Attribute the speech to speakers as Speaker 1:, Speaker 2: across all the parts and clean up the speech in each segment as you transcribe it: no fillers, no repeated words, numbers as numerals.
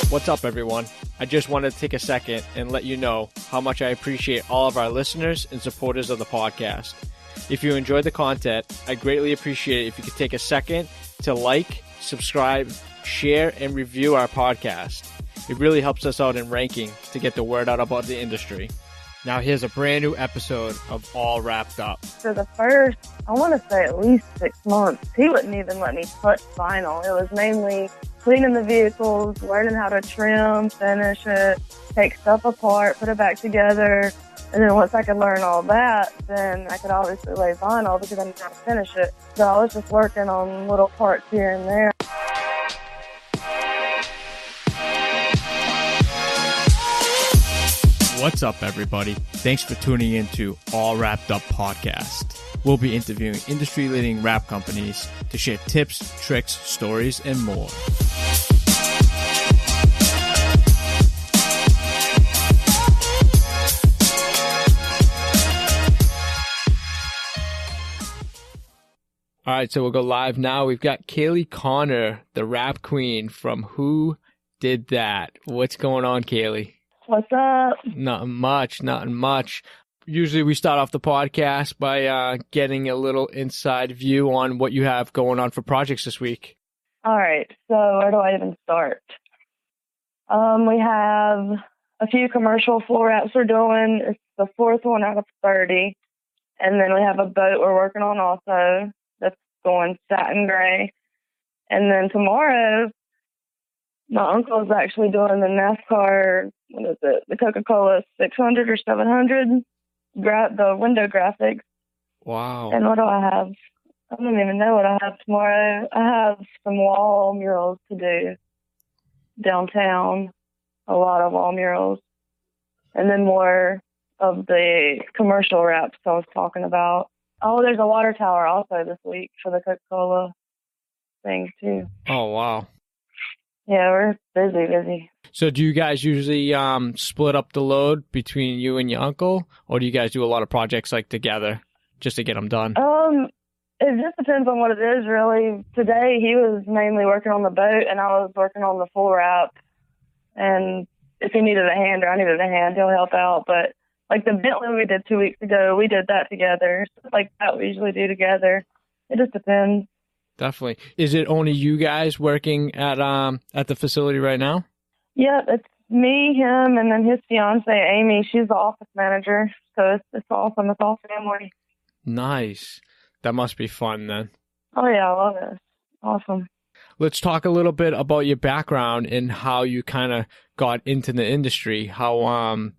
Speaker 1: What's up, everyone? I just wanted to take a second and let you know how much I appreciate all of our listeners and supporters of the podcast. If you enjoy the content, I greatly appreciate it if you could take a second to like, subscribe, share, and review our podcast. It really helps us out in ranking to get the word out about the industry. Now here's a brand new episode of All Wrapped Up.
Speaker 2: For the first, I want to say at least 6 months, he wouldn't even let me touch vinyl. It was mainly cleaning the vehicles, learning how to trim, finish it, take stuff apart, put it back together. And then once I could learn all that, then I could obviously lay vinyl because I knew how to finish it. So I was just working on little parts here and there.
Speaker 1: What's up, everybody? Thanks for tuning in to All Wrapped Up Podcast. We'll be interviewing industry-leading wrap companies to share tips, tricks, stories, and more. All right, so we'll go live now. We've got Kalee Conner, the rap queen from Who Did That? What's going on, Kalee?
Speaker 2: What's up?
Speaker 1: Nothing much. Usually we start off the podcast by getting a little inside view on what you have going on for projects this week.
Speaker 2: All right, so where do I even start? We have a few commercial floor wraps we're doing. It's the fourth one out of 30. And then we have a boat we're working on also that's going satin gray. And then tomorrow, my uncle is actually doing the NASCAR, what is it, the Coca-Cola 600 or 700, the window graphics.
Speaker 1: Wow.
Speaker 2: And what do I have? I don't even know what I have tomorrow. I have some wall murals to do downtown, a lot of wall murals. And then more of the commercial wraps I was talking about. Oh, there's a water tower also this week for the Coca-Cola thing too.
Speaker 1: Oh, wow.
Speaker 2: Yeah, we're busy. So
Speaker 1: do you guys usually split up the load between you and your uncle, or do you guys do a lot of projects like together just to get them done?
Speaker 2: It just depends on what it is, really. Today he was mainly working on the boat, and I was working on the full wrap. And if he needed a hand or I needed a hand, he'll help out. But like the Bentley we did 2 weeks ago, we did that together. Stuff like that we usually do together. It just depends.
Speaker 1: Definitely. Is it only you guys working at the facility right now?
Speaker 2: Yeah, it's me, him, and then his fiance, Amy. She's the office manager, so it's awesome. It's all family.
Speaker 1: Nice. That must be fun then.
Speaker 2: Oh, yeah, I love it. Awesome.
Speaker 1: Let's talk a little bit about your background and how you kind of got into the industry. How'd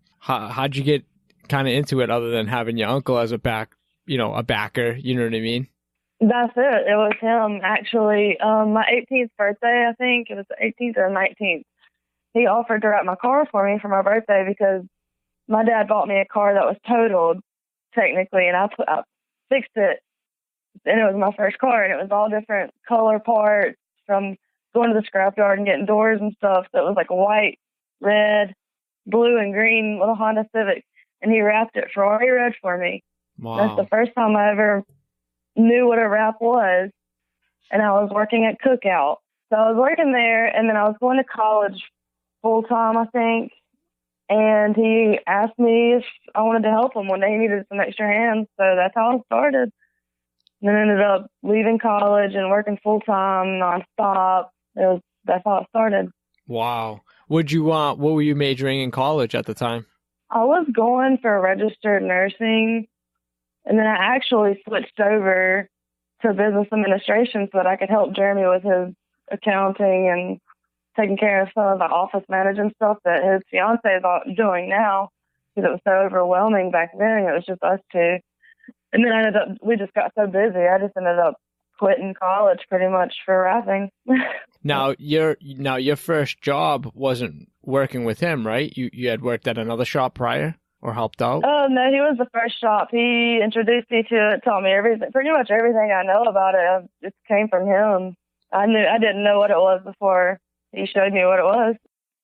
Speaker 1: you get kind of into it other than having your uncle as a backer, you know what I mean?
Speaker 2: That's it. It was him, actually. My 18th birthday, I think. It was the 18th or 19th. He offered to wrap my car for me for my birthday because my dad bought me a car that was totaled, technically, and I fixed it. And it was my first car, and it was all different color parts from going to the scrapyard and getting doors and stuff. So it was like white, red, blue, and green little Honda Civic. And he wrapped it Ferrari red for me.
Speaker 1: Wow.
Speaker 2: That's the first time I ever knew what a wrap was, and I was working at Cookout. So I was working there, and then I was going to college full-time, I think, and he asked me if I wanted to help him one day. He needed some extra hands, so that's how I started. And then ended up leaving college and working full-time, nonstop. That's how it started.
Speaker 1: Wow. What were you majoring in college at the time?
Speaker 2: I was going for registered nursing, and then I actually switched over to business administration so that I could help Jeremy with his accounting and taking care of some of the office management stuff that his fiance is doing now because it was so overwhelming back then. It was just us two. And then we just got so busy. I just ended up quitting college pretty much for wrapping.
Speaker 1: Now your first job wasn't working with him, right? You had worked at another shop prior or helped out?
Speaker 2: Oh, no, he was the first shop. He introduced me to it, taught me pretty much everything I know about it. It came from him. I didn't know what it was before he showed me what it was.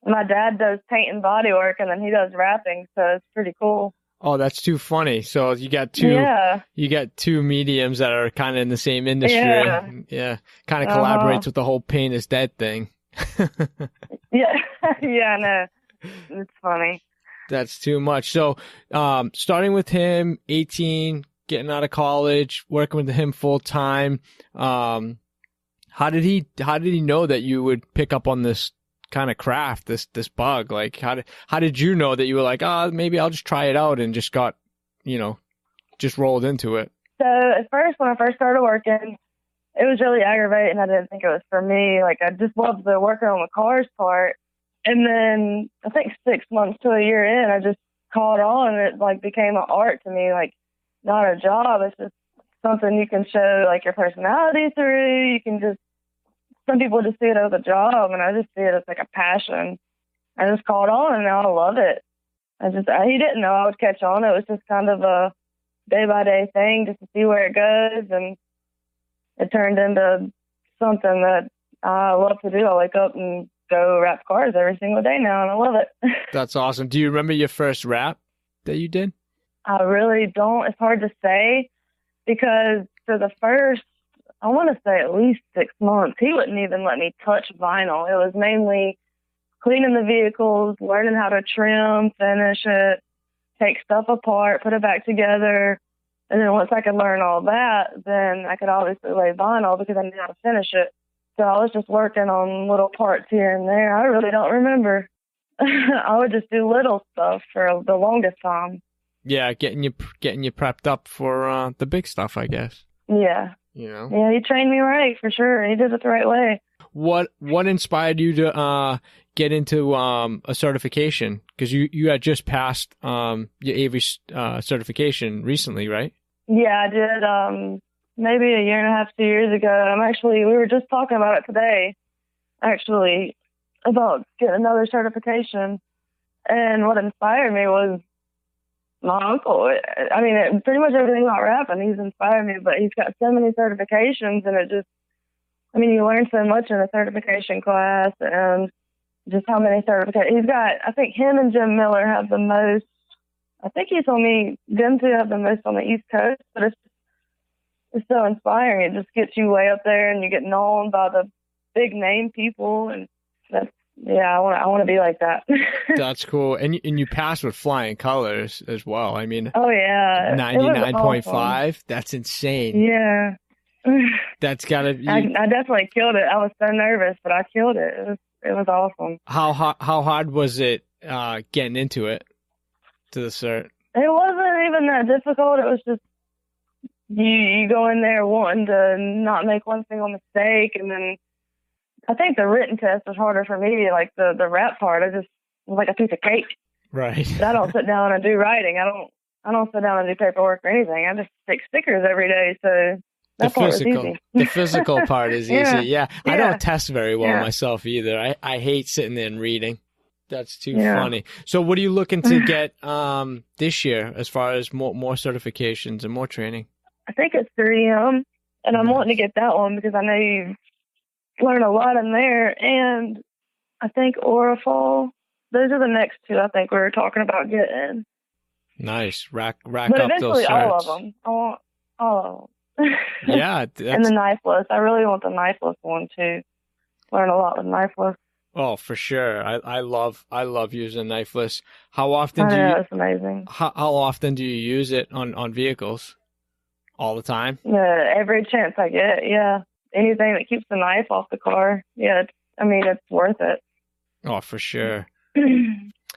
Speaker 2: My dad does paint and body work, and then he does wrapping, so it's pretty cool.
Speaker 1: Oh, that's too funny. So you got two mediums that are kind of in the same industry. Yeah. Kind of collaborates with the whole paint is dead thing.
Speaker 2: Yeah, yeah, I know. It's funny.
Speaker 1: That's too much. So, starting with him, 18, getting out of college, working with him full time. How did he know that you would pick up on this kind of craft, this bug? Like, how did you know that you were like, maybe I'll just try it out, and just got, just rolled into it?
Speaker 2: So at first, when I first started working, it was really aggravating. I didn't think it was for me. Like, I just loved the working on the cars part. And then I think 6 months to a year in, I just caught on, and it like became an art to me, like not a job. It's just something you can show like your personality through. You can just, some people just see it as a job, and I just see it as like a passion. I just caught on, and now I love it. He didn't know I would catch on. It was just kind of a day by day thing just to see where it goes. And it turned into something that I love to do. I wake up and go wrap cars every single day now, and I love it.
Speaker 1: That's awesome. Do you remember your first wrap that you did?
Speaker 2: I really don't. It's hard to say because for the first, I want to say at least 6 months, he wouldn't even let me touch vinyl. It was mainly cleaning the vehicles, learning how to trim, finish it, take stuff apart, put it back together. And then once I could learn all that, then I could obviously lay vinyl because I knew how to finish it. So I was just working on little parts here and there. I really don't remember. I would just do little stuff for the longest time.
Speaker 1: Yeah, getting you prepped up for the big stuff, I guess.
Speaker 2: Yeah. Yeah, he trained me right, for sure. He did it the right way.
Speaker 1: What inspired you to get into a certification? Because you had just passed your Avery certification recently, right?
Speaker 2: Yeah, I did. Maybe a year and a half, 2 years ago. We were just talking about it today, actually, about getting another certification. And what inspired me was my uncle. I mean, pretty much everything about rapping, he's inspired me, but he's got so many certifications, and you learn so much in a certification class, and just how many certifications. He's got, I think him and Jim Miller have the most. I think he told me them two have the most on the East Coast, but it's so inspiring. It just gets you way up there, and you get known by the big name people, and I want to be like that.
Speaker 1: That's cool. And you passed with flying colors as well. I mean,
Speaker 2: oh yeah,
Speaker 1: 99.5.
Speaker 2: Awesome.
Speaker 1: That's insane.
Speaker 2: Yeah.
Speaker 1: That's gotta be.
Speaker 2: I definitely killed it. I was so nervous, but I killed it. It was awesome.
Speaker 1: How hard was it getting into it, to the cert?
Speaker 2: It wasn't even that difficult. It was just you go in there wanting to not make one single mistake, and then I think the written test was harder for me. Like the rap part, it was like a piece of cake.
Speaker 1: Right.
Speaker 2: But I don't sit down and do writing. I don't sit down and do paperwork or anything. I just stick stickers every day. So that part was easy.
Speaker 1: The physical part is
Speaker 2: yeah.
Speaker 1: easy. Yeah. I don't test very well myself either. I hate sitting there and reading. That's too funny. So what are you looking to get this year as far as more certifications and more training?
Speaker 2: I think it's 3M, and I'm wanting to get that one because I know you learn a lot in there. And I think Orifol. Those are the next two I think we were talking about getting.
Speaker 1: Nice. Rack
Speaker 2: but
Speaker 1: up those
Speaker 2: eventually
Speaker 1: certs.
Speaker 2: all of them. I want all of them.
Speaker 1: Yeah.
Speaker 2: And the knifeless. I really want the knifeless one too. Learn a lot with knifeless.
Speaker 1: Oh, for sure. I love using knifeless. How often
Speaker 2: it's amazing.
Speaker 1: How often do you use it on vehicles? All the time?
Speaker 2: Every chance I get, yeah. Anything that keeps the knife off the car. Yeah, it's worth it.
Speaker 1: Oh, for sure.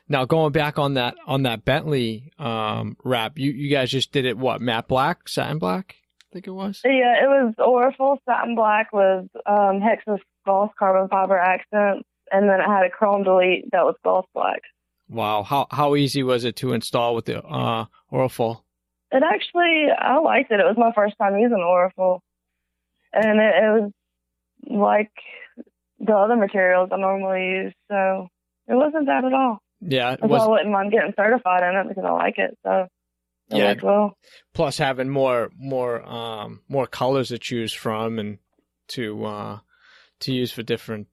Speaker 1: Now going back on that Bentley wrap, you guys just did it what, matte black, satin black, I think it was?
Speaker 2: Yeah, it was Orifol satin black with Hexas gloss carbon fiber accents, and then it had a chrome delete that was gloss black. Wow.
Speaker 1: How easy was it to install with the Orifol?
Speaker 2: It actually, I liked it. It was my first time using Orifol, and it was like the other materials I normally use, so it wasn't bad at all.
Speaker 1: Yeah,
Speaker 2: I wouldn't mind getting certified in it because I like it. So it worked well.
Speaker 1: Plus, having more colors to choose from and to use for different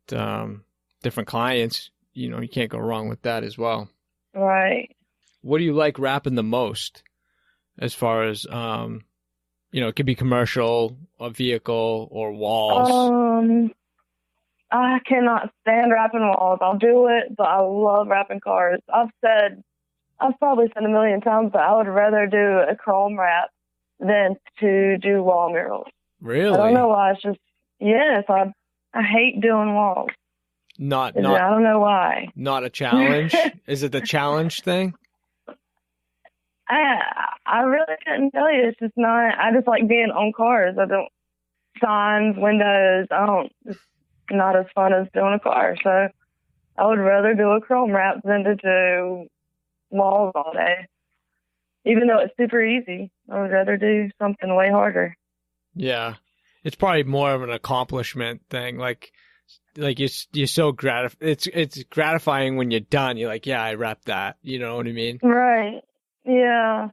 Speaker 1: clients, you can't go wrong with that as well.
Speaker 2: Right.
Speaker 1: What do you like wrapping the most? As far as it could be commercial, a vehicle, or walls.
Speaker 2: I cannot stand wrapping walls. I'll do it, but I love wrapping cars. I've probably said a million times, but I would rather do a chrome wrap than to do wall murals.
Speaker 1: Really?
Speaker 2: I don't know why. It's just, yes, I hate doing walls.
Speaker 1: I don't
Speaker 2: know why.
Speaker 1: Not a challenge? Is it the challenge thing?
Speaker 2: I really couldn't tell you. It's just not. I just like being on cars. I don't signs, windows. It's not as fun as doing a car. So I would rather do a chrome wrap than to do walls all day. Even though it's super easy, I would rather do something way harder.
Speaker 1: Yeah, it's probably more of an accomplishment thing. Like you're so it's gratifying when you're done. You're like, yeah, I wrapped that. You know what I mean?
Speaker 2: Right. Yeah.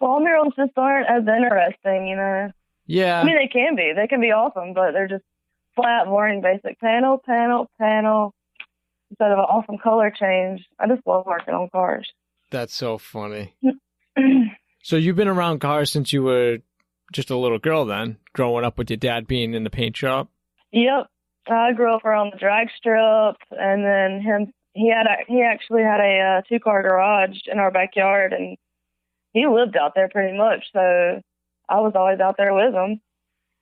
Speaker 2: Wall murals just aren't as interesting, you know.
Speaker 1: Yeah.
Speaker 2: I mean, they can be. They can be awesome, but they're just flat, boring, basic panel, instead of an awesome color change. I just love working on cars.
Speaker 1: That's so funny. So you've been around cars since you were just a little girl then, growing up with your dad being in the paint shop?
Speaker 2: Yep. I grew up around the drag strip, and then he actually had a 2-car garage in our backyard, and he lived out there pretty much, so I was always out there with him.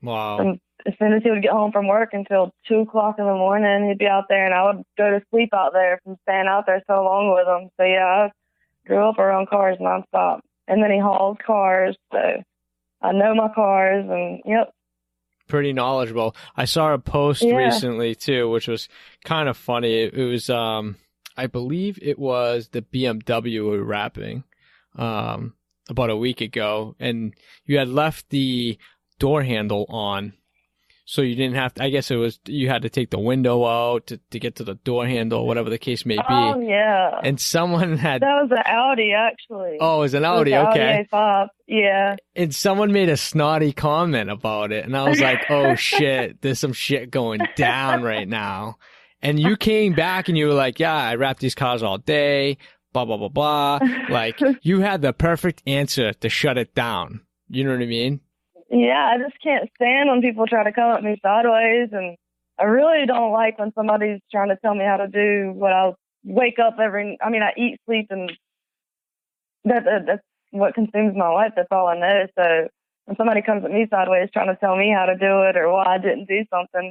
Speaker 1: Wow.
Speaker 2: And as soon as he would get home from work until 2 o'clock in the morning, he'd be out there, and I would go to sleep out there from staying out there so long with him. So, yeah, I grew up around cars nonstop. And then he hauled cars, so I know my cars, and, yep.
Speaker 1: Pretty knowledgeable. I saw a post recently, too, which was kind of funny. It was, I believe it was the BMW we were wrapping about a week ago, and you had left the door handle on, so you didn't have to, I guess it was, you had to take the window out to get to the door handle, whatever the case may be.
Speaker 2: Oh, yeah.
Speaker 1: And someone had...
Speaker 2: That was an Audi, actually.
Speaker 1: Oh, it was an Audi, okay.
Speaker 2: Audi A5, yeah.
Speaker 1: And someone made a snotty comment about it, and I was like, oh, shit, there's some shit going down right now. And you came back and you were like, yeah, I wrap these cars all day, blah, blah, blah, blah. Like, you had the perfect answer to shut it down. You know what I mean?
Speaker 2: Yeah, I just can't stand when people try to come at me sideways, and I really don't like when somebody's trying to tell me how to do what I'll wake up I eat, sleep, and that's what consumes my life. That's all I know. So when somebody comes at me sideways trying to tell me how to do it or why I didn't do something,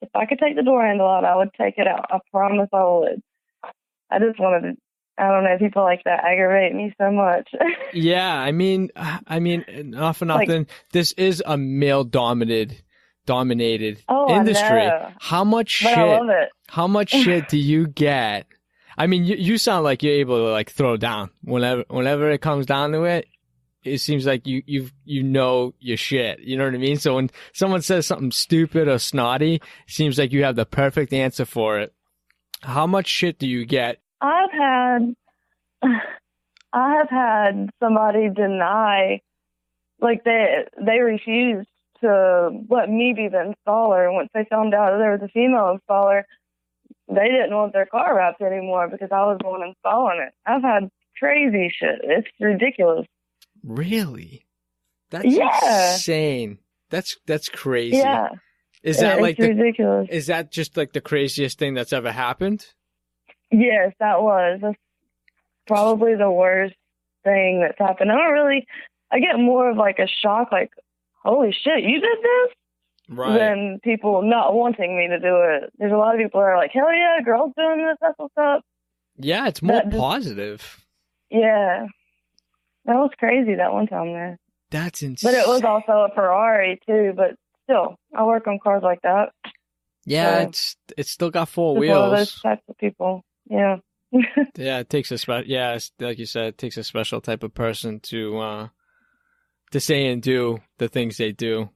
Speaker 2: if I could take the door handle out, I would take it out. I promise I would. I just wanted to, I don't know, people like that aggravate me so much.
Speaker 1: Yeah, I mean, not for nothing. This is a male-dominated industry.
Speaker 2: I know.
Speaker 1: How much
Speaker 2: but
Speaker 1: shit?
Speaker 2: I love it.
Speaker 1: How much shit do you get? I mean, you sound like you're able to like throw down whenever it comes down to it. It seems like you know your shit. You know what I mean? So when someone says something stupid or snotty, it seems like you have the perfect answer for it. How much shit do you get?
Speaker 2: I have had somebody deny, like they refused to let me be the installer. And once they found out there was a female installer, they didn't want their car wrapped anymore because I was the one installing it. I've had crazy shit. It's ridiculous.
Speaker 1: Really? That's
Speaker 2: yeah.
Speaker 1: insane. That's crazy.
Speaker 2: Yeah.
Speaker 1: Is that like
Speaker 2: ridiculous?
Speaker 1: Is that just like the craziest thing that's ever happened?
Speaker 2: Yes, that was. That's probably the worst thing that's happened. I get more of like a shock, like, holy shit, you did this?
Speaker 1: Right.
Speaker 2: Than people not wanting me to do it. There's a lot of people that are like, hell yeah, girls doing this, that's what's up.
Speaker 1: Yeah, it's more positive.
Speaker 2: Yeah. That was crazy that one time there.
Speaker 1: That's insane.
Speaker 2: But it was also a Ferrari too, but still, I work on cars like that.
Speaker 1: Yeah, so it's still got 4 wheels.
Speaker 2: One of those types of people. Yeah.
Speaker 1: Yeah, it takes like you said, it takes a special type of person to say and do the things they do.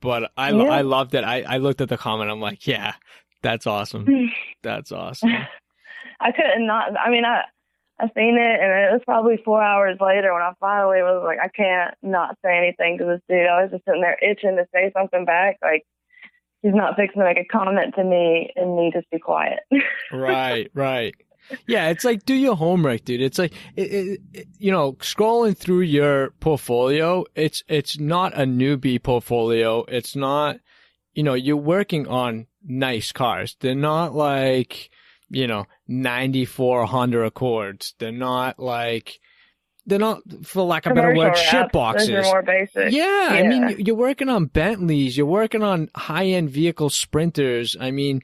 Speaker 1: But I loved it. I looked at the comment. I'm like, yeah, that's awesome. That's awesome.
Speaker 2: I couldn't not. I mean, I seen it, and it was probably 4 hours later when I finally was like, I can't not say anything to this dude. I was just sitting there itching to say something back. Like, he's not fixing to make a comment to me and me just be quiet.
Speaker 1: Right. Yeah, it's like, do your homework, dude. It's like, scrolling through your portfolio, it's not a newbie portfolio. It's not, you're working on nice cars. They're not like, 94 Honda Accords. They're not, for lack of a better
Speaker 2: Commercial
Speaker 1: word, shit
Speaker 2: wraps,
Speaker 1: boxes.
Speaker 2: those are more basic.
Speaker 1: Yeah, I mean, you're working on Bentleys. You're working on high-end vehicle sprinters. I mean,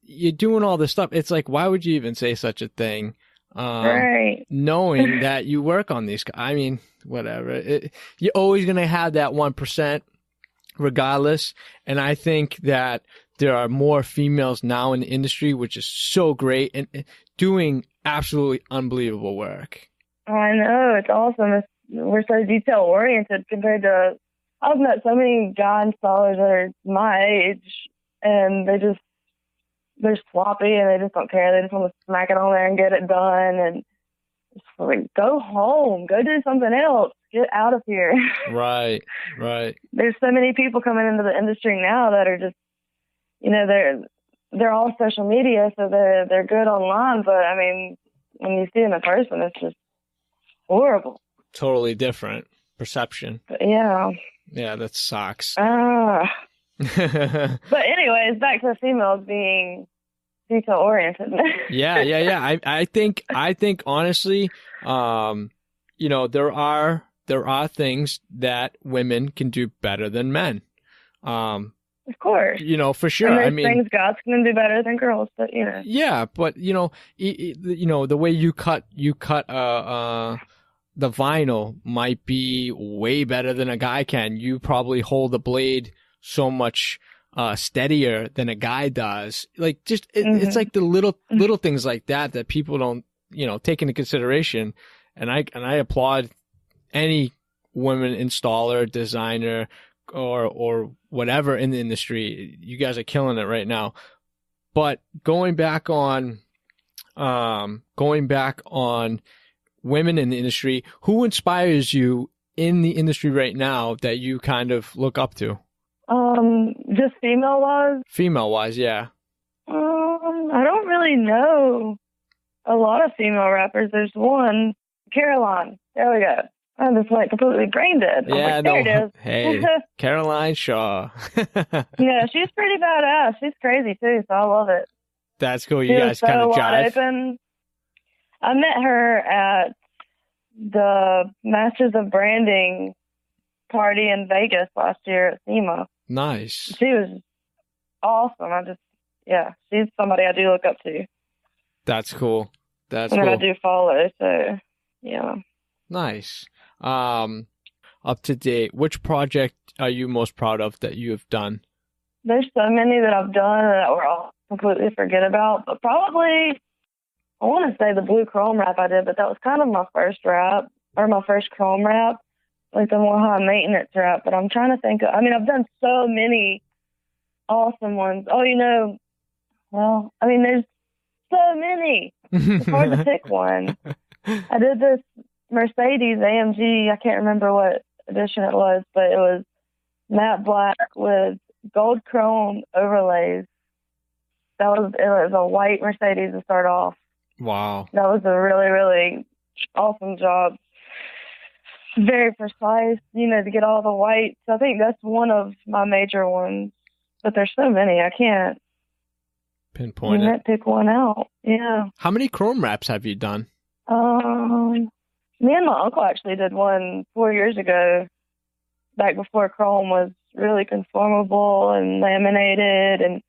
Speaker 1: you're doing all this stuff. It's like, why would you even say such a thing?
Speaker 2: Right.
Speaker 1: Knowing that you work on these. I mean, whatever. You're always going to have that 1% regardless. And I think that there are more females now in the industry, which is so great and doing absolutely unbelievable work.
Speaker 2: I know. It's awesome. We're so detail oriented compared to, I've met so many guy installers that are my age and they're sloppy and they just don't care. They just want to smack it on there and get it done. And it's like, go home, go do something else, get out of here.
Speaker 1: Right.
Speaker 2: There's so many people coming into the industry now that are just, they're all social media, so they're good online. But I mean, when you see them in person, it's just horrible.
Speaker 1: Totally different perception.
Speaker 2: But yeah.
Speaker 1: Yeah, that sucks.
Speaker 2: But anyways, back to the females being detail oriented.
Speaker 1: Yeah. I think honestly, there are things that women can do better than men.
Speaker 2: Of course.
Speaker 1: For sure.
Speaker 2: And there's things guys can do better than girls, but
Speaker 1: Yeah, but the way you cut the vinyl might be way better than a guy can. You probably hold the blade so much steadier than a guy does. Like it's like the little things like that people don't take into consideration. And I applaud any woman installer, designer, or whatever in the industry. You guys are killing it right now. But going back on women in the industry, who inspires you in the industry right now that you kind of look up to?
Speaker 2: Just female-wise?
Speaker 1: Female-wise, yeah.
Speaker 2: I don't really know a lot of female rappers. There's one, Caroline. There we go. I just went completely brain dead.
Speaker 1: Yeah,
Speaker 2: there it is.
Speaker 1: Hey, Caroline Shaw.
Speaker 2: Yeah, she's pretty badass. She's crazy too, so I love it.
Speaker 1: That's cool. You guys kind of jive.
Speaker 2: Open. I met her at the Masters of Branding party in Vegas last year at SEMA.
Speaker 1: Nice.
Speaker 2: She was awesome. She's somebody I do look up to.
Speaker 1: That's cool. That's
Speaker 2: cool.
Speaker 1: And
Speaker 2: I do follow, so yeah.
Speaker 1: Nice. Up to date, which project are you most proud of that you have done?
Speaker 2: There's so many that I've done that I'll completely forget about, but probably I want to say the blue chrome wrap I did, but that was kind of my first wrap, or my first chrome wrap, like the more high maintenance wrap. But I'm trying to think I've done so many awesome ones. There's so many. It's hard to pick one. I did this Mercedes AMG, I can't remember what edition it was, but it was matte black with gold chrome overlays. It was a white Mercedes to start off.
Speaker 1: Wow.
Speaker 2: That was a really, really awesome job. Very precise, to get all the whites. I think that's one of my major ones. But there's so many, I can't
Speaker 1: pinpoint it.
Speaker 2: Pick one out. Yeah.
Speaker 1: How many chrome wraps have you done?
Speaker 2: Me and my uncle actually did one 4 years ago, back before chrome was really conformable and laminated, and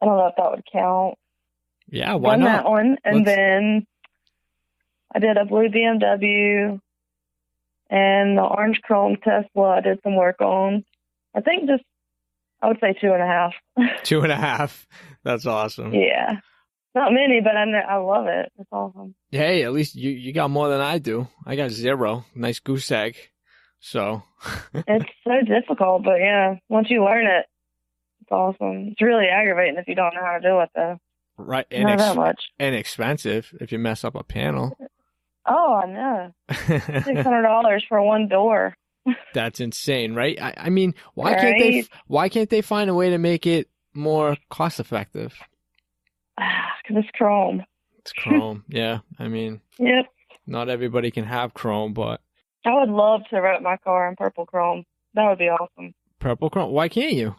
Speaker 2: I don't know if that would count.
Speaker 1: Yeah, why not?
Speaker 2: That one, and then I did a blue BMW and the orange chrome Tesla. I did some work on. I think I would say 2.5.
Speaker 1: 2.5. That's awesome.
Speaker 2: Yeah. Not many, but I love it. It's awesome.
Speaker 1: Hey, at least you got more than I do. I got 0. Nice goose egg. So.
Speaker 2: It's so difficult, but yeah, once you learn it, it's awesome. It's really aggravating if you don't know how to do it, though.
Speaker 1: Right.
Speaker 2: Not that much.
Speaker 1: And expensive if you mess up a panel.
Speaker 2: Oh, I know. $600 for one door. That's
Speaker 1: insane, right? I mean, why can't they find a way to make it more cost effective?
Speaker 2: Because it's chrome.
Speaker 1: It's chrome, yeah. I mean,
Speaker 2: yep.
Speaker 1: Not everybody can have chrome, but
Speaker 2: I would love to wrap my car in purple chrome. That would be awesome.
Speaker 1: Purple chrome? Why can't you?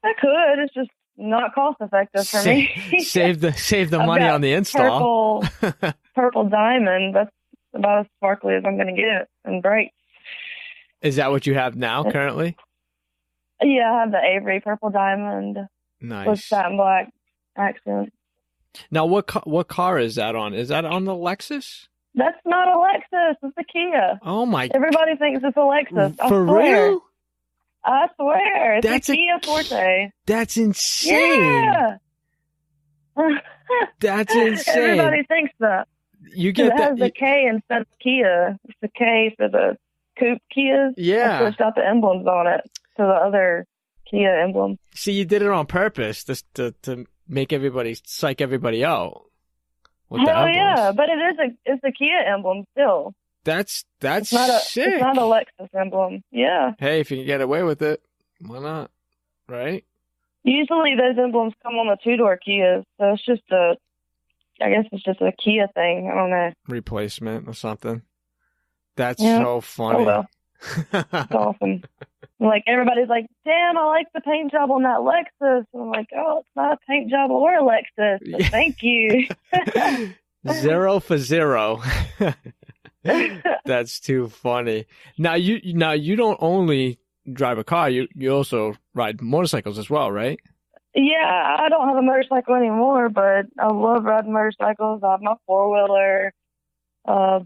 Speaker 2: I could. It's just not cost effective for me.
Speaker 1: Save the money on the install.
Speaker 2: Purple diamond. That's about as sparkly as I'm going to get and bright.
Speaker 1: Is that what you have now currently?
Speaker 2: Yeah, I have the Avery purple diamond.
Speaker 1: Nice.
Speaker 2: With satin black accent.
Speaker 1: Now, what car is that on? Is that on the Lexus?
Speaker 2: That's not a Lexus. It's a Kia.
Speaker 1: Oh my!
Speaker 2: Everybody thinks it's a Lexus. I
Speaker 1: For
Speaker 2: swear.
Speaker 1: real?
Speaker 2: I swear. It's a Kia Forte.
Speaker 1: That's insane.
Speaker 2: Yeah.
Speaker 1: That's insane.
Speaker 2: Everybody thinks that.
Speaker 1: You get
Speaker 2: it has the K instead of Kia. It's the K for the coupe Kias.
Speaker 1: Yeah.
Speaker 2: It's got the emblems on it to the other Kia emblem.
Speaker 1: See, you did it on purpose to make everybody psych everybody out.
Speaker 2: Hell yeah, but it's a Kia emblem still.
Speaker 1: That's
Speaker 2: sick. It's not a Lexus emblem. Yeah.
Speaker 1: Hey, if you can get away with it, why not? Right? Usually
Speaker 2: those emblems come on the two-door Kias, so I guess it's just a Kia thing. I don't know.
Speaker 1: Replacement or something. That's so funny.
Speaker 2: Oh, well. It's awesome. Like, everybody's like, damn, I like the paint job on that Lexus. And I'm like, oh, it's not a paint job or a Lexus. But thank you.
Speaker 1: 0 for 0. That's too funny. Now you don't only drive a car, you also ride motorcycles as well, right?
Speaker 2: Yeah, I don't have a motorcycle anymore, but I love riding motorcycles. I have my four-wheeler. I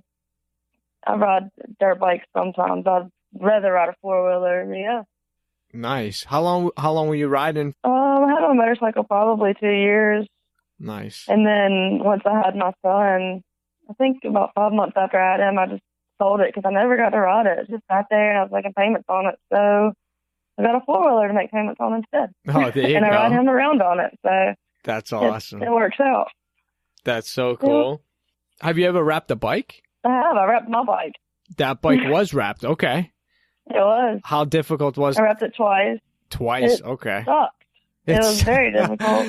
Speaker 2: ride dirt bikes sometimes. I'd rather ride a four-wheeler. Yeah.
Speaker 1: Nice. How long were you riding?
Speaker 2: I had a motorcycle probably 2 years.
Speaker 1: Nice.
Speaker 2: And then once I had my son, I think about 5 months after I had him, I just sold it because I never got to ride it. It just sat there and I was making payments on it. So I got a four-wheeler to make payments on instead.
Speaker 1: Oh, there you
Speaker 2: and
Speaker 1: go.
Speaker 2: I ride him around on it. So
Speaker 1: that's awesome.
Speaker 2: It works out.
Speaker 1: That's so cool. Yeah. Have you ever wrapped a bike?
Speaker 2: I have. I wrapped my bike.
Speaker 1: That bike was wrapped. Okay.
Speaker 2: It was.
Speaker 1: How difficult was it?
Speaker 2: I wrapped it twice.
Speaker 1: Twice?
Speaker 2: It
Speaker 1: okay.
Speaker 2: Sucked. It was very difficult.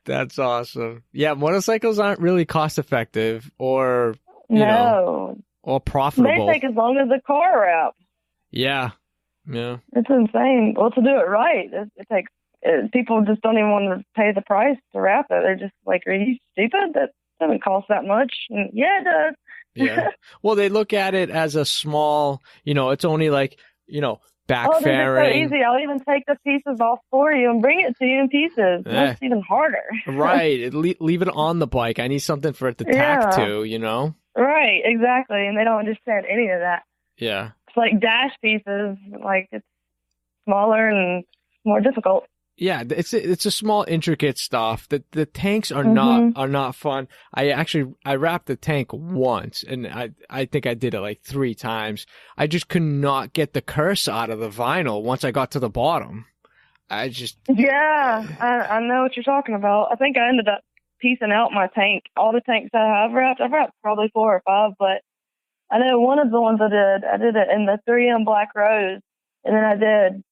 Speaker 1: That's awesome. Yeah, motorcycles aren't really cost effective or or profitable.
Speaker 2: They take as long as the car wrap.
Speaker 1: Yeah. Yeah.
Speaker 2: It's insane. Well, to do it right, it takes people just don't even want to pay the price to wrap it. They're just like, are you stupid? That doesn't cost that much. And yeah, it does.
Speaker 1: Yeah. Well, they look at it as a small, it's only like, back fairing.
Speaker 2: So easy. I'll even take the pieces off for you and bring it to you in pieces. That's even harder.
Speaker 1: Right. Leave it on the bike. I need something for it to tack to,
Speaker 2: Right. Exactly. And they don't understand any of that.
Speaker 1: Yeah.
Speaker 2: It's like dash pieces. Like, it's smaller and more difficult.
Speaker 1: Yeah, it's a small, intricate stuff. The tanks are not fun. I wrapped the tank once, and I think I did it like 3 times. I just could not get the curse out of the vinyl once I got to the bottom. I know what you're talking about. I think I ended up piecing out my tank. All the tanks I have wrapped, I've wrapped probably 4 or 5, but I know one of the ones I did it in the 3M black rose, and then I did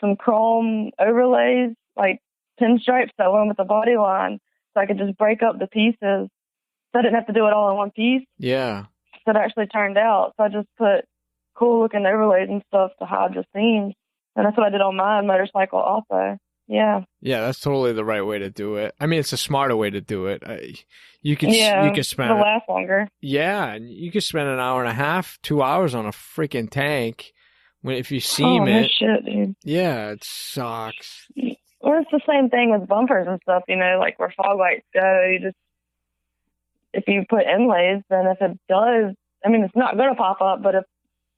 Speaker 1: some chrome overlays, like pinstripes that went with the body line, so I could just break up the pieces. So I didn't have to do it all in one piece. Yeah.
Speaker 2: So it actually turned out. So I just put cool looking overlays and stuff to hide the seams. And that's what I did on my motorcycle also. Yeah.
Speaker 1: Yeah, that's totally the right way to do it. I mean, it's a smarter way to do it. You could spend
Speaker 2: it'll last longer.
Speaker 1: Yeah, and you could spend an hour and a half, 2 hours on a freaking tank. If you seam it,
Speaker 2: shit, dude.
Speaker 1: Yeah, it sucks.
Speaker 2: Well, it's the same thing with bumpers and stuff, like where fog lights go. If you put inlays, then if it does, it's not going to pop up, but if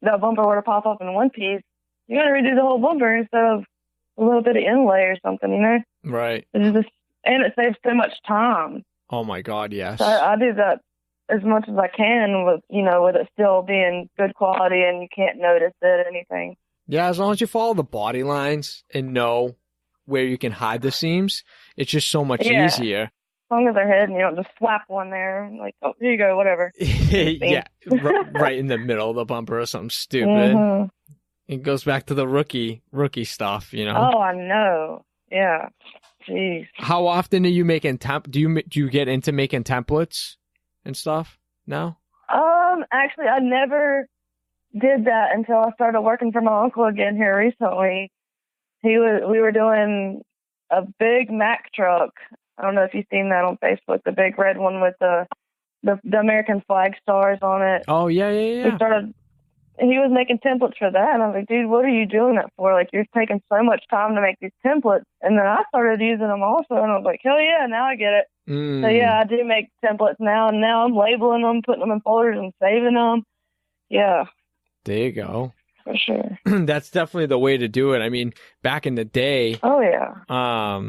Speaker 2: that bumper were to pop up in one piece, you got to redo the whole bumper instead of a little bit of inlay or something,
Speaker 1: Right.
Speaker 2: And it saves so much time.
Speaker 1: Oh my God, yes.
Speaker 2: So I do that as much as I can with it still being good quality and you can't notice it or anything.
Speaker 1: Yeah, as long as you follow the body lines and know where you can hide the seams, it's just so much easier. As
Speaker 2: long as they're hidden, you don't just slap one there, like, oh, here you go, whatever.
Speaker 1: Yeah, right in the middle of the bumper or something stupid. Mm-hmm. It goes back to the rookie stuff,
Speaker 2: Oh, I know. Yeah. Jeez.
Speaker 1: How often are you making do you get into making templates and stuff now?
Speaker 2: Actually, I never did that until I started working for my uncle again here recently. We were doing a big Mack truck. I don't know if you've seen that on Facebook, the big red one with the American flag stars on it.
Speaker 1: Oh, yeah.
Speaker 2: He was making templates for that, and I was like, dude, what are you doing that for? Like, you're taking so much time to make these templates. And then I started using them also, and I was like, hell yeah, now I get it. So yeah, I do make templates now, and now I'm labeling them, putting them in folders and saving them. Yeah.
Speaker 1: There you go.
Speaker 2: For sure.
Speaker 1: That's definitely the way to do it. I mean, back in the day,
Speaker 2: oh yeah,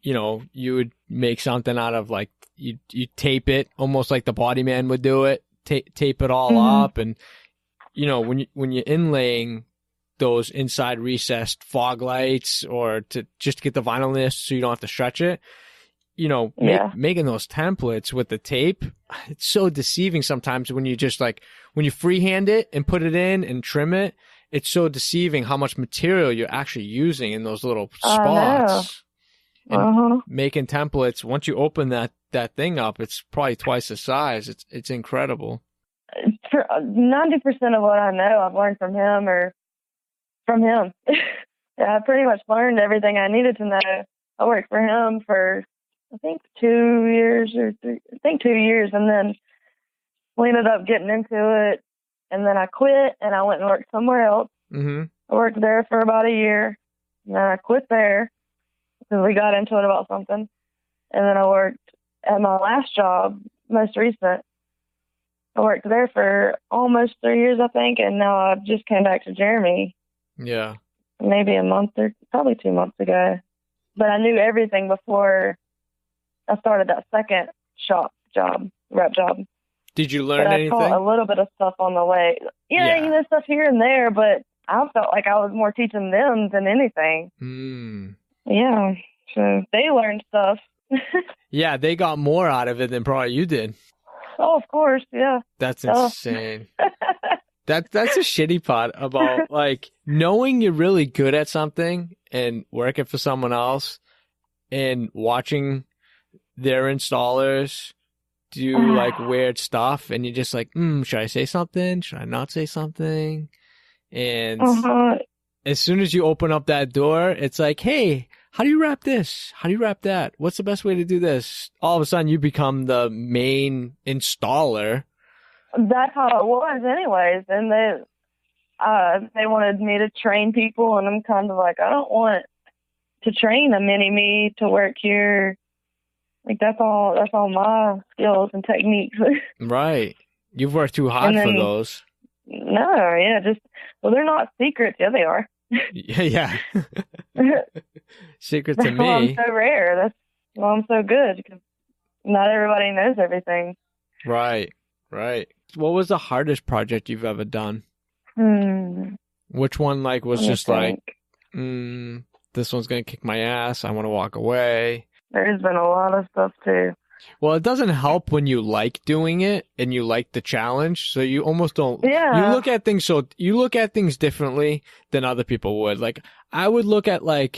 Speaker 1: you know, you would make something out of like, you tape it almost like the body man would do it, tape it all up. And, you know, when you're inlaying those inside recessed fog lights or to just get the vinyl nist so you don't have to stretch it, you know, making those templates with the tape, it's so deceiving sometimes when you just like, when you freehand it and put it in and trim it, it's so deceiving how much material you're actually using in those little spots. And making templates, once you open that thing up, it's probably twice the size. It's incredible.
Speaker 2: 90% of what I know, I've learned from him or from him. Yeah, I pretty much learned everything I needed to know. I worked for him for, I think 2 years or 3, I think 2 years. And then we ended up getting into it. And then I quit and I went and worked somewhere else. I worked there for about a year. And then I quit there because we got into it about something. And then I worked at my last job, most recent. I worked there for almost 3 years, I think. And now I just came back to Jeremy.
Speaker 1: Yeah.
Speaker 2: Maybe a month or probably 2 months ago. But I knew everything before I started that second rep job.
Speaker 1: Did you learn anything?
Speaker 2: I taught a little bit of stuff on the way. Yeah, you know, stuff here and there, but I felt like I was more teaching them than anything. Yeah, so they learned stuff.
Speaker 1: Yeah, they got more out of it than probably you did.
Speaker 2: Oh, of course, yeah.
Speaker 1: That's insane. That's a shitty part about like knowing you're really good at something and working for someone else and watching their installers do like weird stuff and you're just like, should I say something? Should I not say something? And as soon as you open up that door, it's like, hey, how do you wrap this? How do you wrap that? What's the best way to do this? All of a sudden you become the main installer.
Speaker 2: That's how it was anyways. And they wanted me to train people and I'm kind of like, I don't want to train a mini-me to work here. Like that's all my skills and techniques.
Speaker 1: Right. You've worked too hard for those.
Speaker 2: No, yeah, they're not secrets. Yeah, they are.
Speaker 1: Yeah. Secret to
Speaker 2: that's
Speaker 1: me.
Speaker 2: Why I'm so rare. That's why I'm so good because not everybody knows everything.
Speaker 1: Right. What was the hardest project you've ever done? Which one was just like, this one's going to kick my ass. I want to walk away.
Speaker 2: There's been a lot of stuff too.
Speaker 1: Well, it doesn't help when you like doing it and you like the challenge. So you almost don't.
Speaker 2: Yeah.
Speaker 1: You look at things differently than other people would. Like I would look at I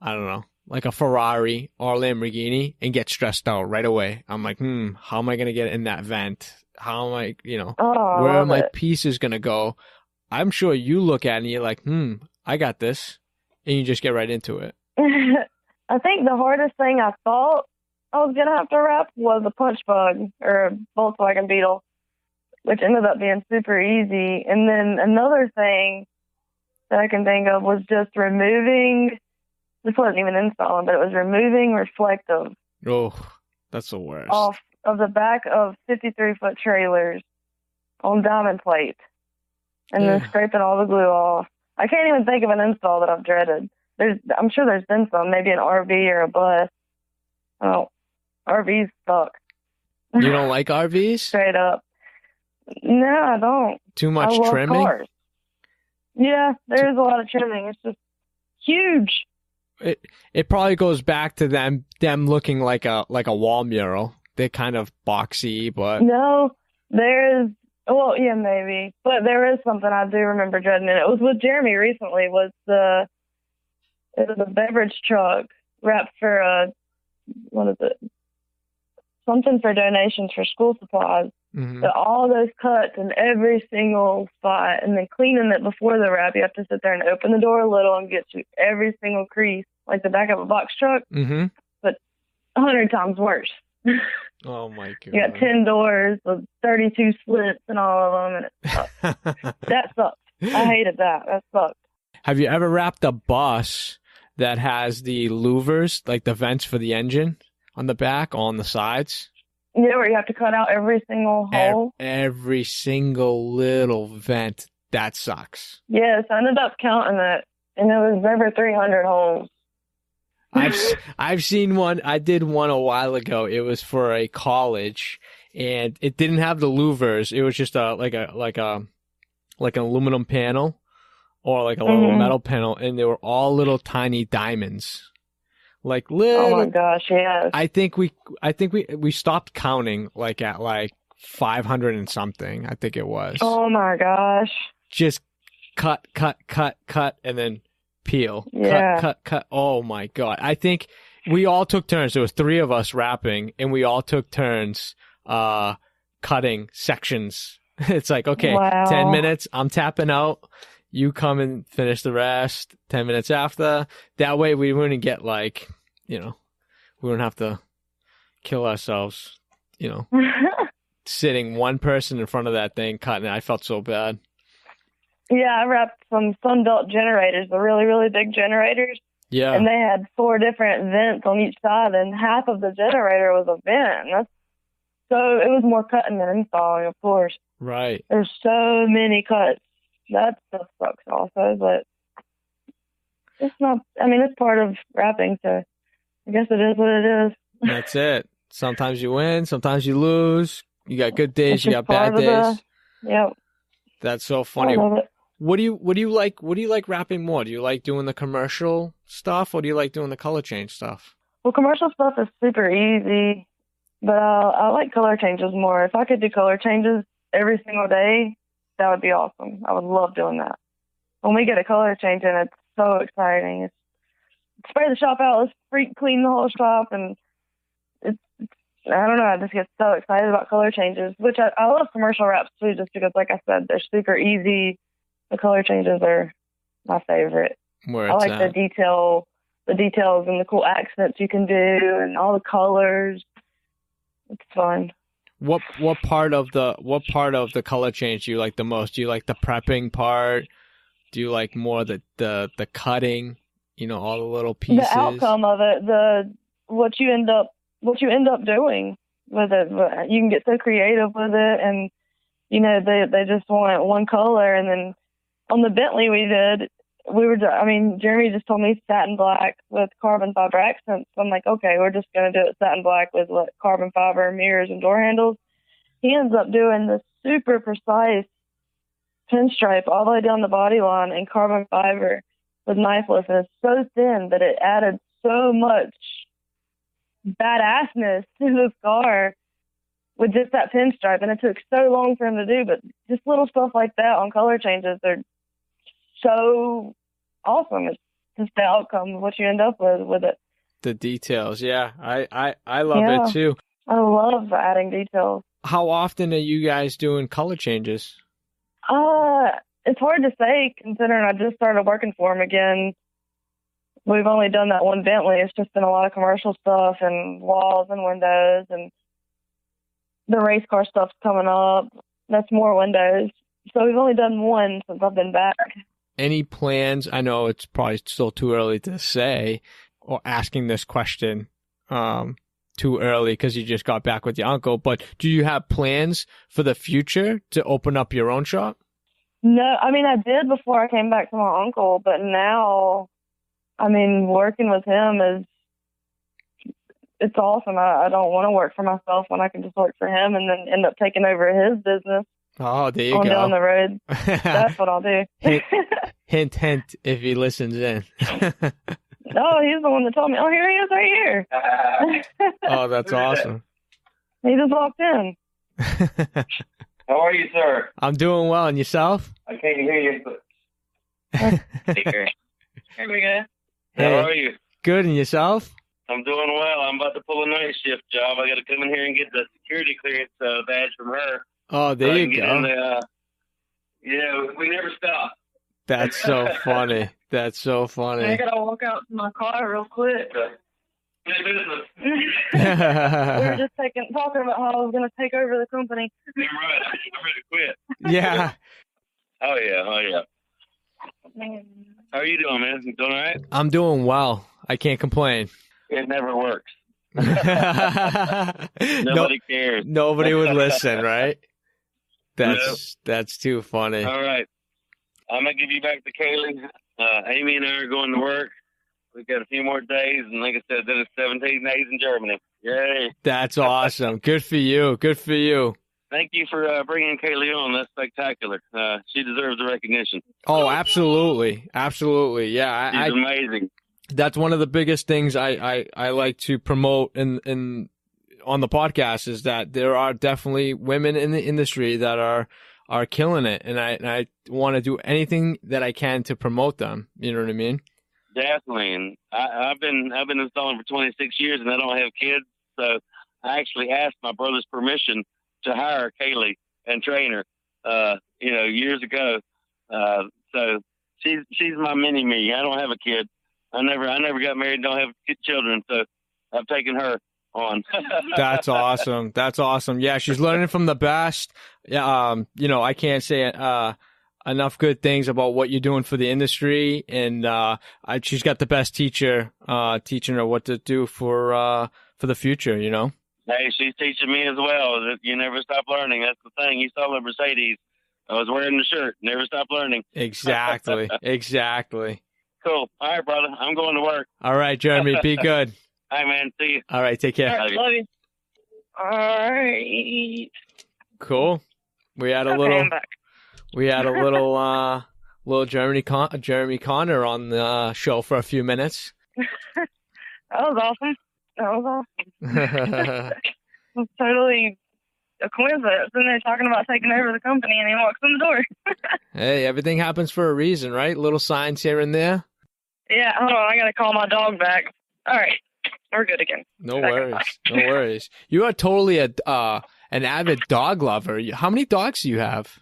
Speaker 1: don't know, like a Ferrari or a Lamborghini and get stressed out right away. I'm like, how am I going to get in that vent? How am I, where are my pieces going to go? I'm sure you look at it and you're like, I got this. And you just get right into it.
Speaker 2: I think the hardest thing I thought I was going to have to wrap was a punch bug or a Volkswagen Beetle, which ended up being super easy. And then another thing that I can think of was just removing, this wasn't even installing, but it was removing reflective.
Speaker 1: Oh, that's the worst.
Speaker 2: Off of the back of 53-foot trailers on diamond plate. And then scraping all the glue off. I can't even think of an install that I've dreaded. I'm sure there's been some, maybe an RV or a bus. Oh, RVs suck.
Speaker 1: You don't like RVs?
Speaker 2: Straight up. No, I don't.
Speaker 1: Too much trimming?
Speaker 2: Cars. Yeah, there is a lot of trimming. It's just huge.
Speaker 1: It probably goes back to them looking like a wall mural. They're kind of boxy, but
Speaker 2: no, well, yeah, maybe. But there is something I do remember dreading, and it was with Jeremy recently, it was a beverage truck wrapped for, what is it? Something for donations for school supplies.
Speaker 1: Mm-hmm.
Speaker 2: But all those cuts in every single spot, and then cleaning it before the wrap, you have to sit there and open the door a little and get to every single crease, like the back of a box truck,
Speaker 1: Mm-hmm.
Speaker 2: but 100 times worse.
Speaker 1: Oh my God.
Speaker 2: You got 10 doors with 32 slits and all of them, and it sucked. That sucked. I hated that. That sucked.
Speaker 1: Have you ever wrapped a bus that has the louvers, like the vents for the engine on the back, on the sides?
Speaker 2: Yeah, where you have to cut out every single hole.
Speaker 1: Every single little vent. That sucks.
Speaker 2: Yes, I ended up counting it, and it was over 300 holes.
Speaker 1: I've seen one. I did one a while ago. It was for a college, and it didn't have the louvers. It was just like an aluminum panel or like a little metal panel, and they were all little tiny diamonds. Like little.
Speaker 2: Oh my gosh, yes.
Speaker 1: I think we stopped counting like at like 500 and something. I think it was.
Speaker 2: Oh my gosh.
Speaker 1: Just cut, and then peel.
Speaker 2: Yeah.
Speaker 1: Cut. Oh my God. I think we all took turns. There was 3 of us wrapping, and we all took turns cutting sections. It's like, okay,
Speaker 2: wow.
Speaker 1: 10 minutes, I'm tapping out. You come and finish the rest 10 minutes after. That way we wouldn't get like, we wouldn't have to kill ourselves, sitting one person in front of that thing cutting it. I felt so bad.
Speaker 2: Yeah, I wrapped some Sunbelt generators, the really, really big generators.
Speaker 1: Yeah.
Speaker 2: And they had 4 different vents on each side, and half of the generator was a vent. So it was more cutting than installing, of course.
Speaker 1: Right.
Speaker 2: There's so many cuts. That stuff sucks also, but it's not, it's part of wrapping, so I guess it is what it is.
Speaker 1: That's it. Sometimes you win, sometimes you lose. You got good days, you got bad days.
Speaker 2: Yep.
Speaker 1: That's so funny.
Speaker 2: I love it.
Speaker 1: What do you like wrapping more? Do you like doing the commercial stuff, or do you like doing the color change stuff?
Speaker 2: Well, commercial stuff is super easy, but I like color changes more. If I could do color changes every single day, that would be awesome. I would love doing that. When we get a color change in, it's so exciting. It's spray the shop out, let's clean the whole shop, and I don't know, I just get so excited about color changes, which I love commercial wraps too, just because, like I said, they're super easy. The color changes are my favorite. I like the details and the cool accents you can do and all the colors. It's fun.
Speaker 1: What part of the color change do you like the most? Do you like the prepping part? Do you like more the cutting? All the little pieces.
Speaker 2: The outcome of it, what you end up doing with it. You can get so creative with it, and they just want one color. And then on the Bentley Jeremy just told me satin black with carbon fiber accents. So I'm like, okay, we're just going to do it satin black with carbon fiber mirrors and door handles. He ends up doing this super precise pinstripe all the way down the body line in carbon fiber with knifeless, and it's so thin that it added so much badassness to the car with just that pinstripe, and it took so long for him to do, but just little stuff like that on color changes are so awesome. It's just the outcome of what you end up with it. The
Speaker 1: details, yeah. I love it too.
Speaker 2: I love adding details.
Speaker 1: How often are you guys doing color changes?
Speaker 2: It's hard to say, considering I just started working for him again. We've only done that one Bentley. It's just been a lot of commercial stuff and walls and windows, and the race car stuff's coming up. That's more windows. So we've only done one since I've been back.
Speaker 1: Any plans? I know it's probably still too early to say, or asking this question too early because you just got back with your uncle, but do you have plans for the future to open up your own shop?
Speaker 2: No, I did before I came back to my uncle, but now, working with him it's awesome. I don't want to work for myself when I can just work for him and then end up taking over his business.
Speaker 1: Oh, there you go.
Speaker 2: Down the road. That's what I'll do.
Speaker 1: hint, if he listens in.
Speaker 2: No, he's the one that told me. Oh, here he is right here.
Speaker 1: Oh, that's awesome.
Speaker 2: He just walked in.
Speaker 3: How are you, sir?
Speaker 1: I'm doing well. And yourself?
Speaker 3: I can't hear you, but...
Speaker 2: Here we go.
Speaker 1: Hey,
Speaker 3: how are you?
Speaker 1: Good. And yourself?
Speaker 3: I'm doing well. I'm about to pull a night shift job. I got to come in here and get the security clearance badge from her.
Speaker 1: Oh, there you go.
Speaker 3: Yeah, we never stop.
Speaker 1: That's so funny. That's so
Speaker 2: I
Speaker 1: funny.
Speaker 2: gotta walk out to my car real quick.
Speaker 3: Good business.
Speaker 2: We were just talking about how I was gonna take over the company.
Speaker 3: You're right. I'm ready to quit.
Speaker 1: Yeah.
Speaker 3: Oh, yeah. How are you doing, man? You doing all right?
Speaker 1: I'm doing well. I can't complain.
Speaker 3: It never works.
Speaker 1: Nobody
Speaker 3: Nobody cares.
Speaker 1: Nobody would listen, right? That's too funny.
Speaker 3: All right. I'm going to give you back to Kalee. Amy and I are going to work. We've got a few more days, and like I said, then it's 17 days in Germany. Yay.
Speaker 1: That's awesome. Good for you. Good for you.
Speaker 3: Thank you for bringing Kalee on. That's spectacular. She deserves the recognition.
Speaker 1: Oh, absolutely. Absolutely. Yeah.
Speaker 3: She's amazing.
Speaker 1: That's one of the biggest things I like to promote in on the podcast is that there are definitely women in the industry that are killing it. And I want to do anything that I can to promote them. You know what I mean?
Speaker 3: Definitely. And I've been installing for 26 years and I don't have kids. So I actually asked my brother's permission to hire Kalee and train her, years ago. So she's my mini me. I don't have a kid. I never got married and don't have children. So I've taken her on.
Speaker 1: That's awesome. That's awesome. Yeah. She's learning from the best. Yeah. I can't say, enough good things about what you're doing for the industry. And, she's got the best teacher, teaching her what to do for the future, you know?
Speaker 3: Hey, she's teaching me as well. That you never stop learning. That's the thing. You saw the Mercedes. I was wearing the shirt. Never stop learning.
Speaker 1: Exactly. Exactly.
Speaker 3: Cool. All right, brother. I'm going to work.
Speaker 1: All right, Jeremy. Be good.
Speaker 3: Hi, man. See you.
Speaker 1: All right. Take care.
Speaker 2: All right, love you. All right.
Speaker 1: Cool. We had a little Jeremy Conner on the show for a few minutes.
Speaker 2: That was awesome. It was totally a coincidence. And they're talking about taking over the company, and he walks in the door.
Speaker 1: Hey, everything happens for a reason, right? Little signs here and there.
Speaker 2: Yeah, hold on. I got to call my dog back. All right. We're good again.
Speaker 1: No worries. No worries. You are totally an avid dog lover. How many dogs do you have?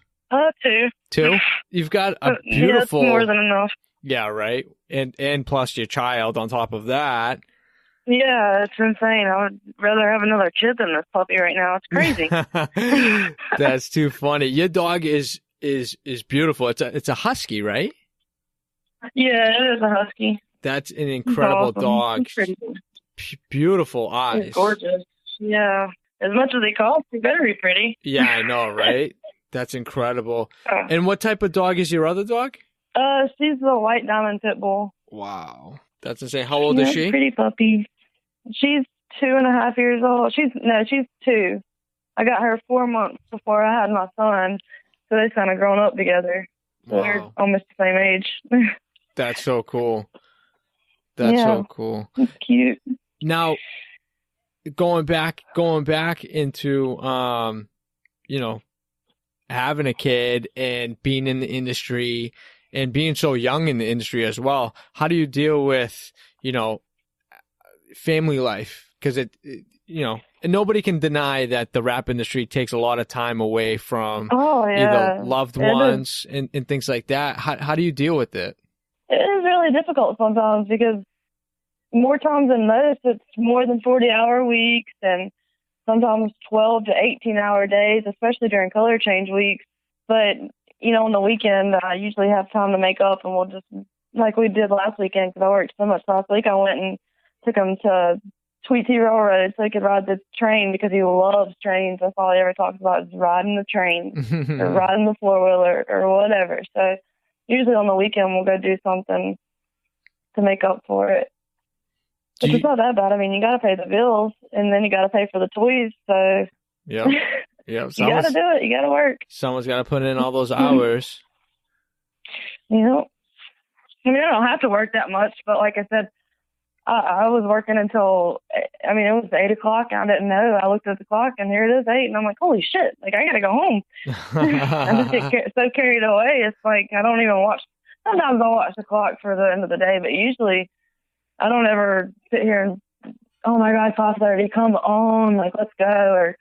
Speaker 2: 2.
Speaker 1: 2? You've got a beautiful...
Speaker 2: Yeah, that's more than enough.
Speaker 1: Yeah, right? And plus your child on top of that.
Speaker 2: Yeah, it's insane. I would rather have another kid than this puppy right now. It's crazy.
Speaker 1: That's too funny. Your dog is beautiful. It's a husky, right?
Speaker 2: Yeah, it is a husky.
Speaker 1: That's an incredible dog. Beautiful eyes.
Speaker 2: He's gorgeous. Yeah. As much as he costs, he better be pretty.
Speaker 1: Yeah, I know, right? That's incredible. And what type of dog is your other dog?
Speaker 2: She's the white diamond pit bull.
Speaker 1: Wow. That's insane. How old is she?
Speaker 2: Pretty puppy. She's 2.5 years old. She's 2. I got her 4 months before I had my son, so they've kind of grown up together. So
Speaker 1: Wow.
Speaker 2: they're almost the same age.
Speaker 1: That's so cool. That's so cool.
Speaker 2: It's cute.
Speaker 1: Now, going back into having a kid and being in the industry and being so young in the industry as well. How do you deal with, family life? Because and nobody can deny that the rap industry takes a lot of time away from either loved ones and things like that. How do you deal with it?
Speaker 2: It is really difficult sometimes because more times than most, it's more than 40-hour weeks and sometimes 12 to 18-hour days, especially during color change weeks. But, on the weekend, I usually have time to make up, and we'll just, like we did last weekend, because I worked so much last week, I went and took him to Tweety Railroad so he could ride the train because he loves trains. That's all he ever talks about is riding the train or riding the four-wheeler or whatever. So usually on the weekend, we'll go do something to make up for it. But it's not that bad. I mean, you got to pay the bills, and then you got to pay for the toys. So
Speaker 1: yeah.
Speaker 2: You got to do it. You got to work.
Speaker 1: Someone's got to put in all those hours.
Speaker 2: I mean, I don't have to work that much, but like I said, I was working until, it was 8 o'clock. I didn't know. I looked at the clock, and here it is, 8, and I'm like, holy shit, I got to go home. I just get so carried away. It's like I don't even watch. Sometimes I'll watch the clock for the end of the day, but usually I don't ever sit here and oh my God, 5:30, come on, like, let's go. Or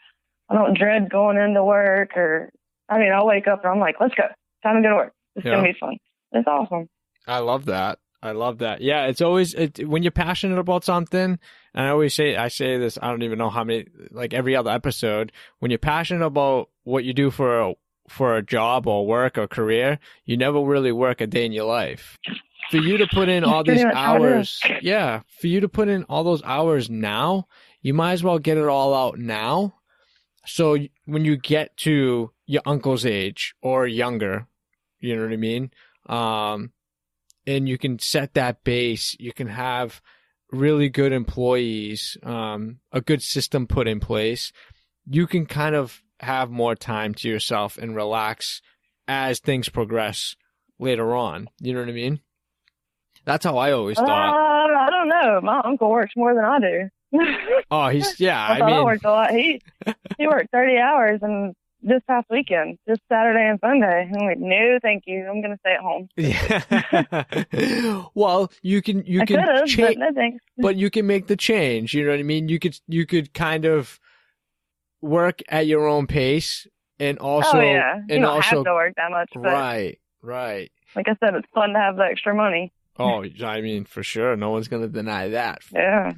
Speaker 2: I don't dread going into work, or, I mean, I'll wake up and I'm like, let's go. Time to go to work. It's going to be fun. It's awesome.
Speaker 1: I love that. I love that. Yeah, it's always, when you're passionate about something, and I say this, I don't even know how many, like every other episode, when you're passionate about what you do for a job or work or career, you never really work a day in your life. For you to put in all these hours, for you to put in all those hours now, you might as well get it all out now. So when you get to your uncle's age or younger, you know what I mean? And you can set that base. You can have really good employees, a good system put in place. You can kind of have more time to yourself and relax as things progress later on. You know what I mean? That's how I always thought.
Speaker 2: I don't know. My uncle works more than I do.
Speaker 1: Oh, I
Speaker 2: mean, I worked a lot. He worked 30 hours, and this past weekend, just Saturday and Sunday. I'm like, no, thank you. I'm going to stay at home.
Speaker 1: Yeah. Well, you can change, but you can make the change. You know what I mean? You could kind of work at your own pace, and also,
Speaker 2: you don't have to work that much. But
Speaker 1: right.
Speaker 2: Like I said, it's fun to have the extra money.
Speaker 1: Oh, I mean, for sure. No one's going to deny that.
Speaker 2: Yeah.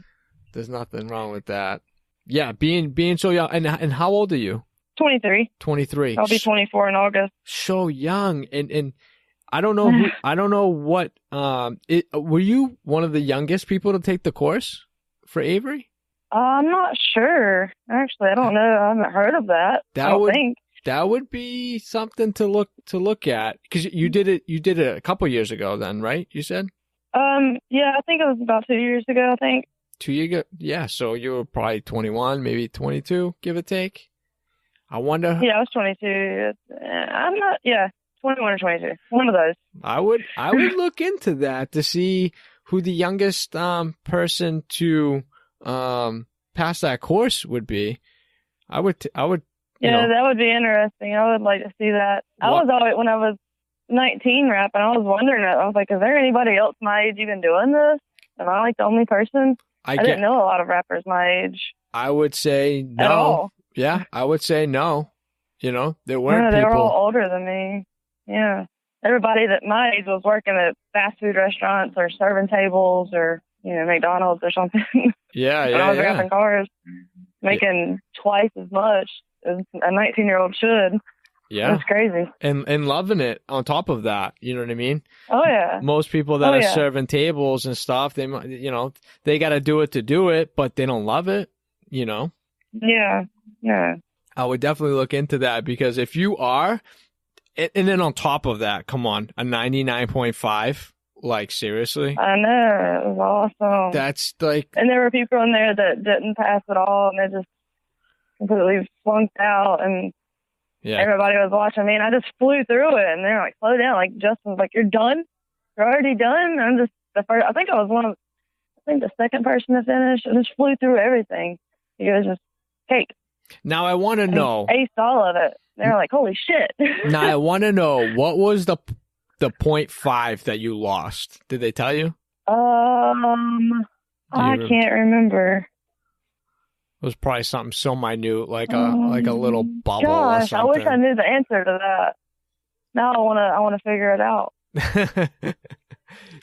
Speaker 1: There's nothing wrong with that. Yeah, being so young. And how old are you?
Speaker 2: 23.
Speaker 1: 23.
Speaker 2: I'll be 24 in August.
Speaker 1: So young. And I don't know I don't know what were you one of the youngest people to take the course for Avery?
Speaker 2: I'm not sure. Actually, I don't know. I haven't heard of that. I don't think.
Speaker 1: That would be something to look at, because you did it a couple years ago then, right? You said?
Speaker 2: Yeah, I think it was about 2 years ago, I think.
Speaker 1: 2 years ago? Yeah, so you were probably 21, maybe 22, give or take. I wonder.
Speaker 2: Yeah, I was 22. I'm not, 21 or 22. One of those.
Speaker 1: I would look into that to see who the youngest person to pass that course would be. I would.
Speaker 2: Yeah, that would be interesting. I would like to see that. I was always, when I was 19 rapping, I was wondering, I was like, is there anybody else my age even doing this? Am I like the only person? I didn't know a lot of rappers my age.
Speaker 1: I would say no.
Speaker 2: At all.
Speaker 1: Yeah, I would say no. You know, there weren't
Speaker 2: they
Speaker 1: people.
Speaker 2: They were all older than me. Yeah. Everybody that my age was working at fast food restaurants or serving tables or, McDonald's or something.
Speaker 1: Yeah,
Speaker 2: when I was rapping cars, making twice as much as a 19-year-old should.
Speaker 1: Yeah.
Speaker 2: It's crazy.
Speaker 1: And loving it on top of that. You know what I mean?
Speaker 2: Oh, yeah.
Speaker 1: Most people that are serving tables and stuff, they got to do it to do it, but they don't love it,
Speaker 2: Yeah. Yeah.
Speaker 1: I would definitely look into that, because if you are, and then on top of that, come on, a 99.5, like seriously?
Speaker 2: I know. It was awesome.
Speaker 1: That's like...
Speaker 2: And there were people in there that didn't pass at all, and they just completely flunked out, and everybody was watching me, and I just flew through it, and they're like, slow down. Like, Justin's like, you're done? You're already done? I'm just the first... I think the second person to finish. I just flew through everything. It was just cake.
Speaker 1: Now I want to know.
Speaker 2: Aced all of it. They're like, holy shit.
Speaker 1: Now I want to know, what was the 0.5 that you lost? Did they tell you?
Speaker 2: I can't remember.
Speaker 1: It was probably something so minute, like a little bubble or something.
Speaker 2: I wish I knew the answer to that. Now I want to figure it out.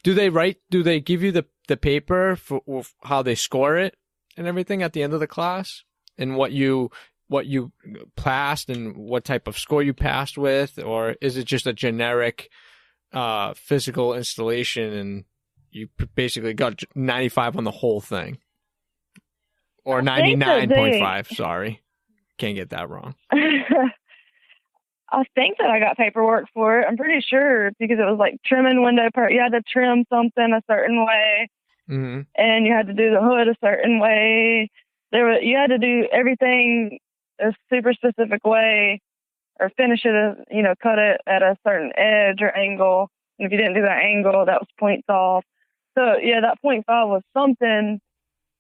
Speaker 1: Do they give you the paper for how they score it and everything at the end of the class, and what you passed and what type of score you passed with, or is it just a generic physical installation and you basically got 95 on the whole thing? Or 99.5, sorry. Can't get that wrong.
Speaker 2: I think that I got paperwork for it. I'm pretty sure, because it was like trimming window part. You had to trim something a certain way, and you had to do the hood a certain way. You had to do everything a super specific way, or finish it, cut it at a certain edge or angle. And if you didn't do that angle, that was points off. So yeah, that 0.5 was something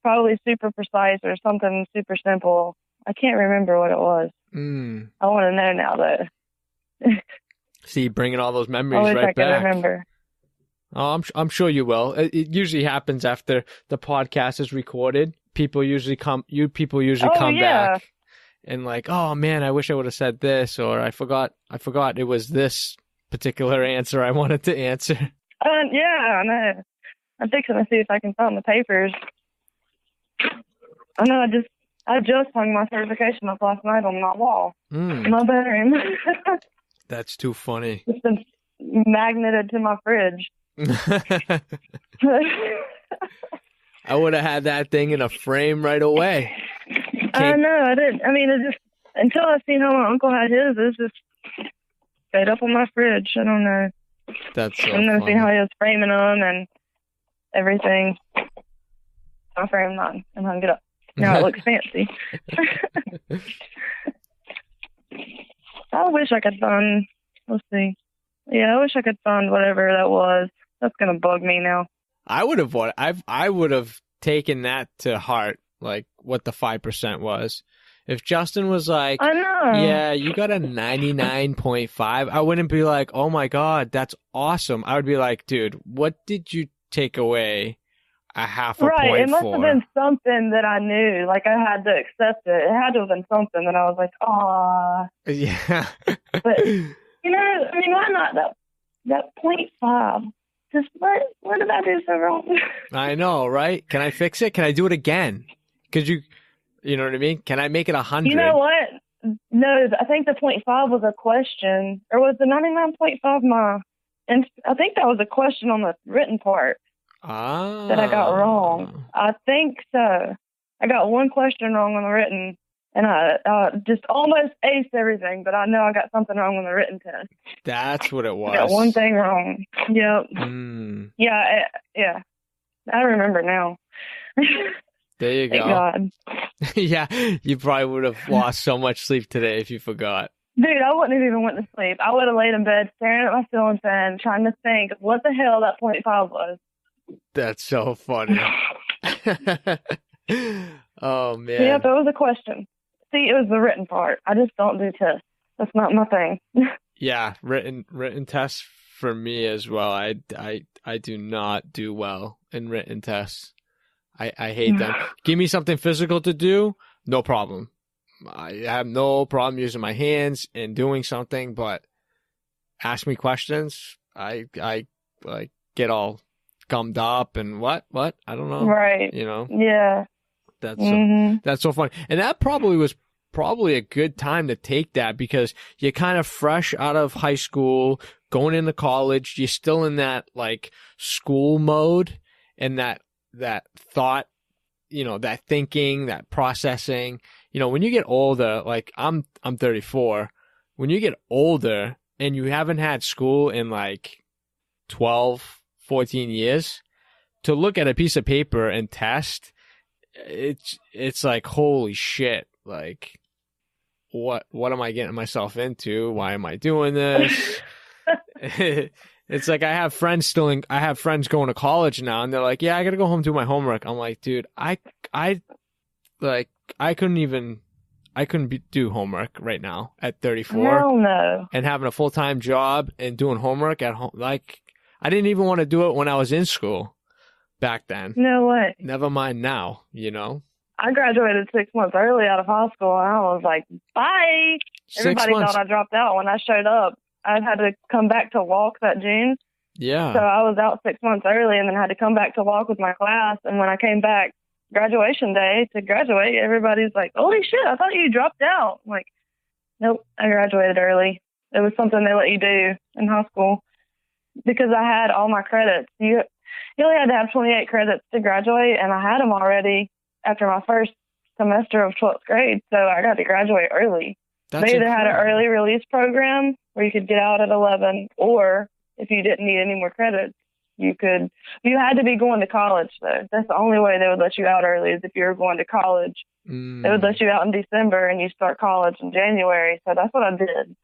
Speaker 2: probably super precise or something super simple. I can't remember what it was. I want to know now, though.
Speaker 1: See, bringing all those memories right back. I can remember. Oh, I'm sure you will. It usually happens after the podcast is recorded. people usually come back and like, oh man, I wish I would have said this, or I forgot it was this particular answer I wanted to answer.
Speaker 2: Yeah, I know. I'm fixing to see if I can find the papers. I know I just hung my certification up last night on my wall in my bedroom.
Speaker 1: That's too funny.
Speaker 2: It's been magneted to my fridge.
Speaker 1: I would have had that thing in a frame right away.
Speaker 2: I know, I didn't. I mean, it just, until I seen how my uncle had his, it's just stayed up on my fridge. I don't know.
Speaker 1: That's so
Speaker 2: I've never
Speaker 1: funny.
Speaker 2: seen how he was framing them and everything. I framed mine and hung it up. Now it looks fancy. I wish I could find, let's see. Yeah, I wish I could find whatever that was. That's going to bug me now.
Speaker 1: I would have taken that to heart, like what the 5% was. If Justin was like,
Speaker 2: I know.
Speaker 1: yeah, you got a 99.5, I wouldn't be like, oh my God, that's awesome. I would be like, dude, what did you take away a half a point for?
Speaker 2: Right, it must have been something that I knew. Like, I had to accept it. It had to have been something that I was like, aw.
Speaker 1: Yeah.
Speaker 2: But, you know, I mean, why not that 0.5? Just, what did I do so wrong?
Speaker 1: I know, right? Can I fix it? Can I do it again? Could you know what I mean? Can I make it 100?
Speaker 2: You know what? No, I think the 0.5 was a question. Or was the 99.5 my... And I think that was a question on the written part that I got wrong. I think so. I got one question wrong on the written, and I just almost aced everything, but I know I got something wrong on the written test.
Speaker 1: That's what it was.
Speaker 2: I got one thing wrong. Yep. Yeah. I remember now.
Speaker 1: There you go.
Speaker 2: Thank God.
Speaker 1: Yeah, you probably would have lost so much sleep today if you forgot.
Speaker 2: Dude, I wouldn't have even went to sleep. I would have laid in bed staring at my ceiling fan, trying to think of what the hell that 0.5 was.
Speaker 1: That's so funny. Oh, man.
Speaker 2: Yeah, that was a question. See, it was the written part. I just don't do tests. That's not my thing.
Speaker 1: Yeah, written tests for me as well. I do not do well in written tests. I hate them. Give me something physical to do, no problem. I have no problem using my hands and doing something, but ask me questions, I like get all gummed up and what? I don't know.
Speaker 2: Right.
Speaker 1: You know?
Speaker 2: Yeah.
Speaker 1: That's so funny. And that probably was a good time to take that because you're kind of fresh out of high school, going into college, you're still in that like school mode and that thought, you know, that thinking, that processing. You know, when you get older, like I'm 34, when you get older and you haven't had school in like 12, 14 years, to look at a piece of paper and test, it's like, holy shit, like what am I getting myself into? Why am I doing this? It's like I have friends going to college now and they're like, yeah, I got to go home and do my homework. I'm like, dude, I couldn't do homework right now at 34.
Speaker 2: Hell no.
Speaker 1: And having a full-time job and doing homework at home. Like, I didn't even want to do it when I was in school back then.
Speaker 2: No way.
Speaker 1: Never mind now, you know?
Speaker 2: I graduated 6 months early out of high school and I was like, bye. Everybody thought I dropped out when I showed up. I had to come back to walk that June.
Speaker 1: Yeah.
Speaker 2: So I was out 6 months early and then had to come back to walk with my class. And when I came back graduation day to graduate, everybody's like, holy shit, I thought you dropped out. I'm like, nope, I graduated early. It was something they let you do in high school because I had all my credits. You only had to have 28 credits to graduate, and I had them already after my first semester of 12th grade. So I got to graduate early.
Speaker 1: That's
Speaker 2: they either had an
Speaker 1: incredible.
Speaker 2: early release program where you could get out at 11, or if you didn't need any more credits, you had to be going to college though. That's the only way they would let you out early is if you were going to college. They would let you out in December and you start college in January. So that's what I did.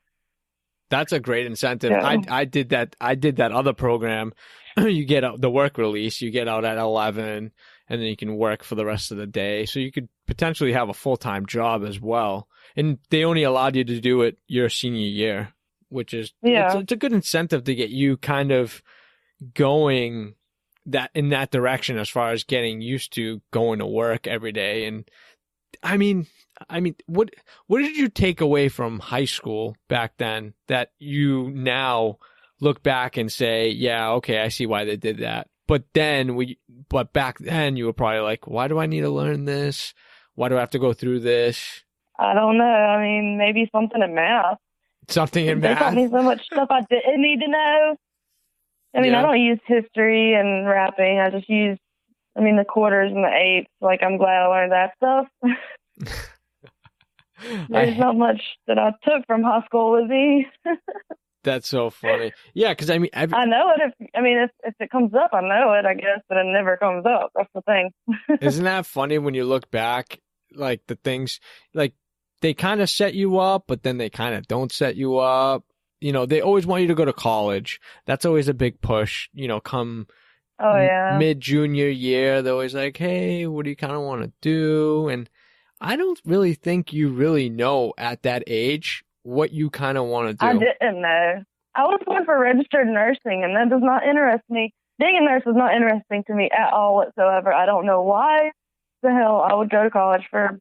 Speaker 1: That's a great incentive.
Speaker 2: Yeah.
Speaker 1: I did that other program. You get out the work release, you get out at 11 and then you can work for the rest of the day. So you could potentially have a full-time job as well. And they only allowed you to do it your senior year, which is, it's a good incentive to get you kind of going that in that direction as far as getting used to going to work every day. And I mean, what did you take away from high school back then that you now look back and say, yeah, okay, I see why they did that. But back then you were probably like, why do I need to learn this? Why do I have to go through this?
Speaker 2: I don't know. I mean, maybe something in math.
Speaker 1: Something in
Speaker 2: They
Speaker 1: math.
Speaker 2: taught me so much stuff I didn't need to know. I mean,
Speaker 1: Yeah.
Speaker 2: I don't use history and rapping. I just use, the quarters and the eighths. Like, I'm glad I learned that stuff. There's not much that I took from high school, Lizzie.
Speaker 1: That's so funny. Yeah, because I
Speaker 2: know it. If it comes up, I know it, I guess, but it never comes up. That's the thing.
Speaker 1: Isn't that funny when you look back, like the things, like they kind of set you up, but then they kind of don't set you up. You know, they always want you to go to college. That's always a big push. You know, come mid-junior year, they're always like, hey, what do you kind of want to do? And I don't really think you really know at that age what you kind of want to do.
Speaker 2: I didn't know. I was going for registered nursing, and that does not interest me. Being a nurse is not interesting to me at all whatsoever. I don't know why the hell I would go to college for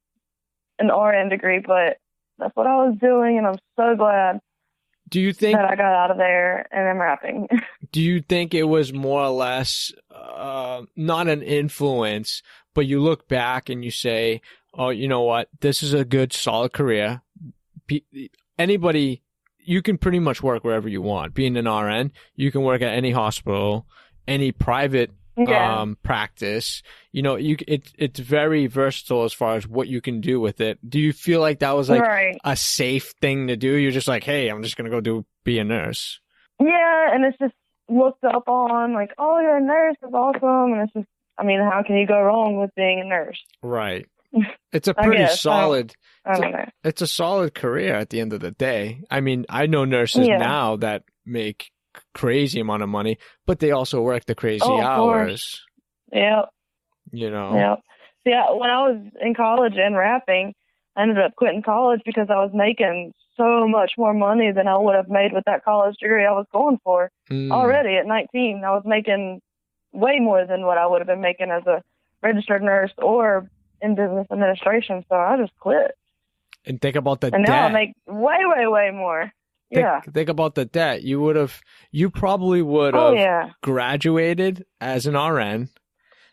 Speaker 2: an RN degree, but that's what I was doing, and I'm so glad that I got out of there and I'm rapping.
Speaker 1: Do you think it was more or less not an influence, but you look back and you say, oh, you know what? This is a good, solid career. Anybody, you can pretty much work wherever you want. Being an RN, you can work at any hospital, any private practice. You know, it's very versatile as far as what you can do with it. Do you feel like that was like a safe thing to do? You're just like, hey, I'm just going to go be a nurse.
Speaker 2: Yeah, and it's just looked up on like, oh, you're a nurse, that's awesome. And it's just, how can you go wrong with being a nurse?
Speaker 1: Right. It's a pretty solid,
Speaker 2: I don't know.
Speaker 1: It's a solid career at the end of the day. I mean, I know nurses now that make crazy amount of money, but they also work the crazy hours.
Speaker 2: Yeah.
Speaker 1: You know?
Speaker 2: Yeah. See, when I was in college and rapping, I ended up quitting college because I was making so much more money than I would have made with that college degree I was going for. Already at 19, I was making way more than what I would have been making as a registered nurse or in business administration. So I just quit.
Speaker 1: And think about the debt.
Speaker 2: And now I make way, way, way more.
Speaker 1: Think about the debt. You probably would have graduated as an RN,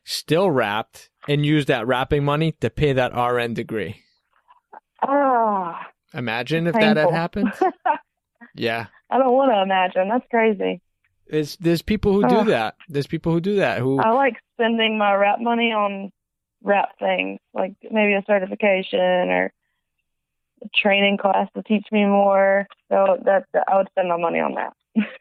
Speaker 1: still rapped, and used that rapping money to pay that RN degree. Imagine if that had happened. Yeah.
Speaker 2: I don't want to imagine. That's crazy.
Speaker 1: There's people who do that. There's people who do that. I
Speaker 2: like spending my rap money on rap things, like maybe a certification or a training class to teach me more. So that I would spend my money on that.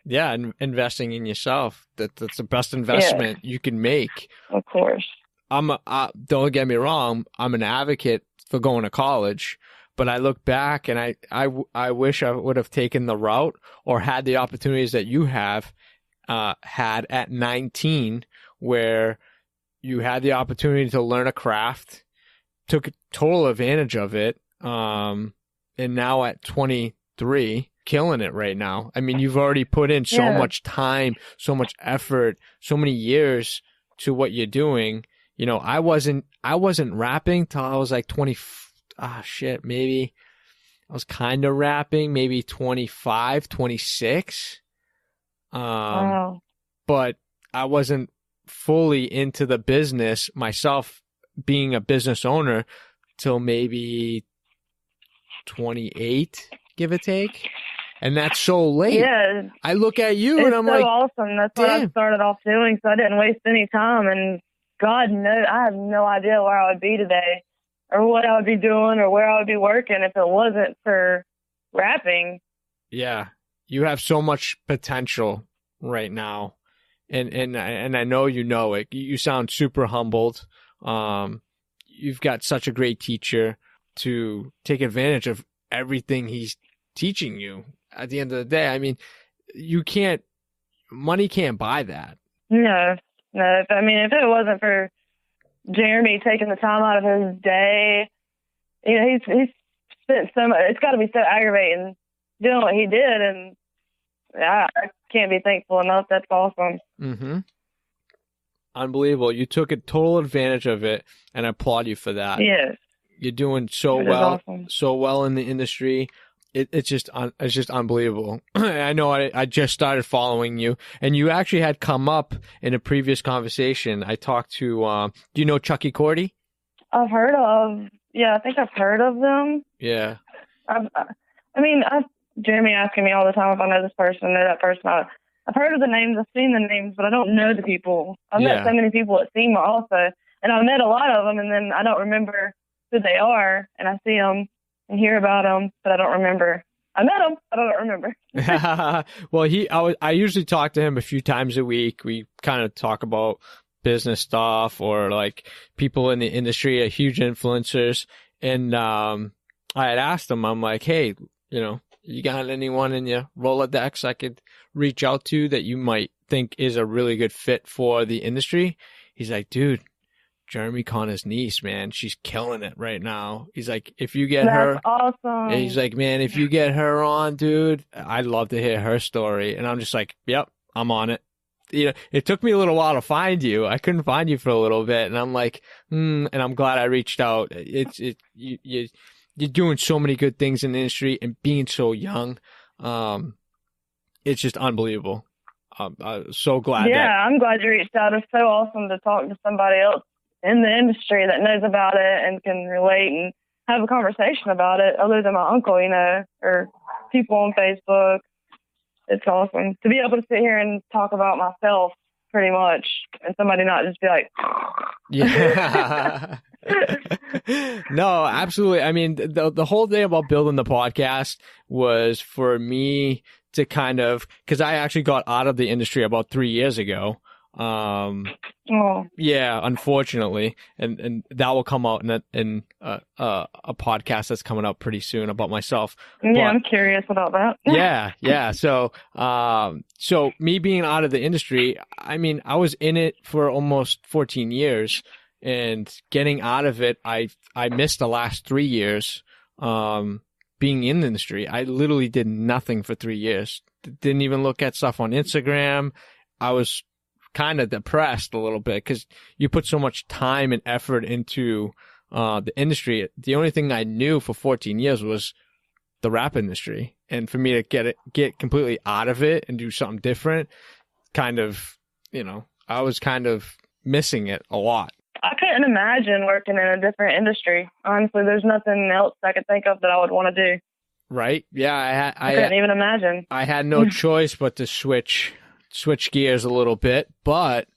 Speaker 1: Yeah, and investing in yourself. That's the best investment you can make.
Speaker 2: Of course.
Speaker 1: Don't get me wrong, I'm an advocate for going to college, but I look back and I wish I would have taken the route or had the opportunities that you have had at 19, where you had the opportunity to learn a craft, took total advantage of it, and now at 23, killing it right now. I mean, you've already put in so much time, so much effort, so many years to what you're doing. You know, I wasn't rapping till I was like 20. Maybe I was kind of rapping, maybe 25, 26.
Speaker 2: Wow.
Speaker 1: But I wasn't fully into the business myself, being a business owner, till maybe 28, give or take. And that's so late.
Speaker 2: Yeah.
Speaker 1: I look at you and I'm
Speaker 2: so
Speaker 1: like,
Speaker 2: awesome. That's what I started off doing, so I didn't waste any time. And God knows, I have no idea where I would be today or what I would be doing or where I would be working if it wasn't for rapping.
Speaker 1: Yeah. You have so much potential right now. And I know you know it. You sound super humbled. You've got such a great teacher to take advantage of everything he's teaching you. At the end of the day, I mean, money can't buy that.
Speaker 2: No. If it wasn't for Jeremy taking the time out of his day, he's spent so much. It's got to be so aggravating doing what he did, and I can't be thankful enough. That's awesome.
Speaker 1: Mm-hmm. Unbelievable. You took a total advantage of it, and I applaud you for that.
Speaker 2: Yes.
Speaker 1: You're doing so
Speaker 2: It is
Speaker 1: well,
Speaker 2: awesome.
Speaker 1: so well in the industry. It's just unbelievable. I know I just started following you, and you actually had come up in a previous conversation. I talked to, do you know Chucky Cordy?
Speaker 2: I think I've heard of them.
Speaker 1: Yeah.
Speaker 2: Jeremy asking me all the time if I know this person, know that person. I've heard of the names, I've seen the names, but I don't know the people. I've met so many people at SEMA also, and I've met a lot of them, and then I don't remember who they are, and I see them and hear about them, but I don't remember. I met him, but I don't remember.
Speaker 1: Well, I usually talk to him a few times a week. We kind of talk about business stuff or like people in the industry are huge influencers. And I had asked him, I'm like, hey, you got anyone in your Rolodex I could reach out to that you might think is a really good fit for the industry? He's like, dude, Jeremy Conner's niece, man, she's killing it right now. He's like, if you get her,
Speaker 2: awesome.
Speaker 1: He's like, man, if you get her on, dude, I'd love to hear her story. And I'm just like, yep, I'm on it. It took me a little while to find you. I couldn't find you for a little bit, and I'm like, and I'm glad I reached out. You're doing so many good things in the industry, and being so young, it's just unbelievable. I'm so glad.
Speaker 2: Yeah, I'm glad you reached out. It's so awesome to talk to somebody else in the industry that knows about it and can relate and have a conversation about it, other than my uncle, or people on Facebook. It's awesome to be able to sit here and talk about myself pretty much, and somebody not just be like,
Speaker 1: yeah. No, absolutely. I mean, the whole thing about building the podcast was for me to kind of, because I actually got out of the industry about 3 years ago. Yeah, unfortunately, and that will come out in a podcast that's coming up pretty soon about myself.
Speaker 2: Yeah, I'm curious about that.
Speaker 1: yeah. So me being out of the industry, I mean, I was in it for almost 14 years, and getting out of it, I missed the last 3 years. Being in the industry, I literally did nothing for 3 years. Didn't even look at stuff on Instagram. I was kind of depressed a little bit because you put so much time and effort into the industry. The only thing I knew for 14 years was the rap industry, and for me to get completely out of it and do something different, kind of, I was kind of missing it a lot.
Speaker 2: I couldn't imagine working in a different industry. Honestly, there's nothing else I could think of that I would want to do.
Speaker 1: Right? Yeah,
Speaker 2: I couldn't even imagine.
Speaker 1: I had no choice but to switch gears a little bit. But,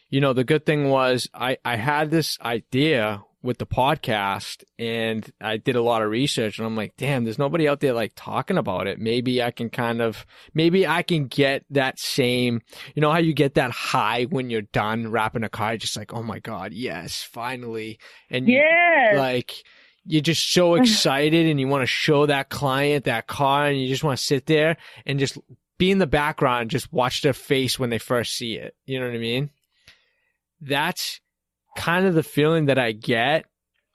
Speaker 1: the good thing was I had this idea with the podcast, and I did a lot of research, and I'm like, damn, there's nobody out there like talking about it. Maybe I can get that same, how you get that high when you're done wrapping a car, just like, oh my God, yes, finally. And you're just so excited, and you want to show that client that car, and you just want to sit there and just be in the background, just watch their face when they first see it. You know what I mean? That's kind of the feeling that I get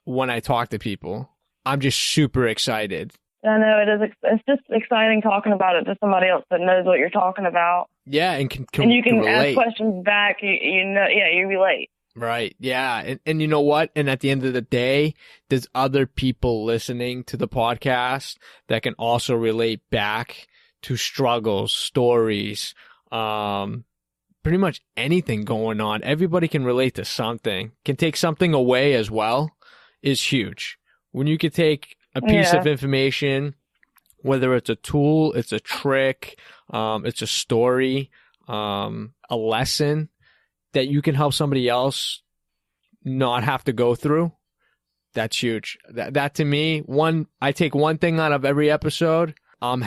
Speaker 1: when I talk to people. I'm just super excited.
Speaker 2: I know it is. It's just exciting talking about it to somebody else that knows what you're talking about.
Speaker 1: Yeah, and
Speaker 2: and you can
Speaker 1: relate.
Speaker 2: Ask questions back. You relate.
Speaker 1: Right. Yeah. And you know what? And at the end of the day, there's other people listening to the podcast that can also relate back to struggles, stories, pretty much anything going on. Everybody can relate to something. Can take something away as well is huge. When you could take a piece of information, whether it's a tool, it's a trick, it's a story, a lesson that you can help somebody else not have to go through, that's huge. That to me, I take one thing out of every episode, I'm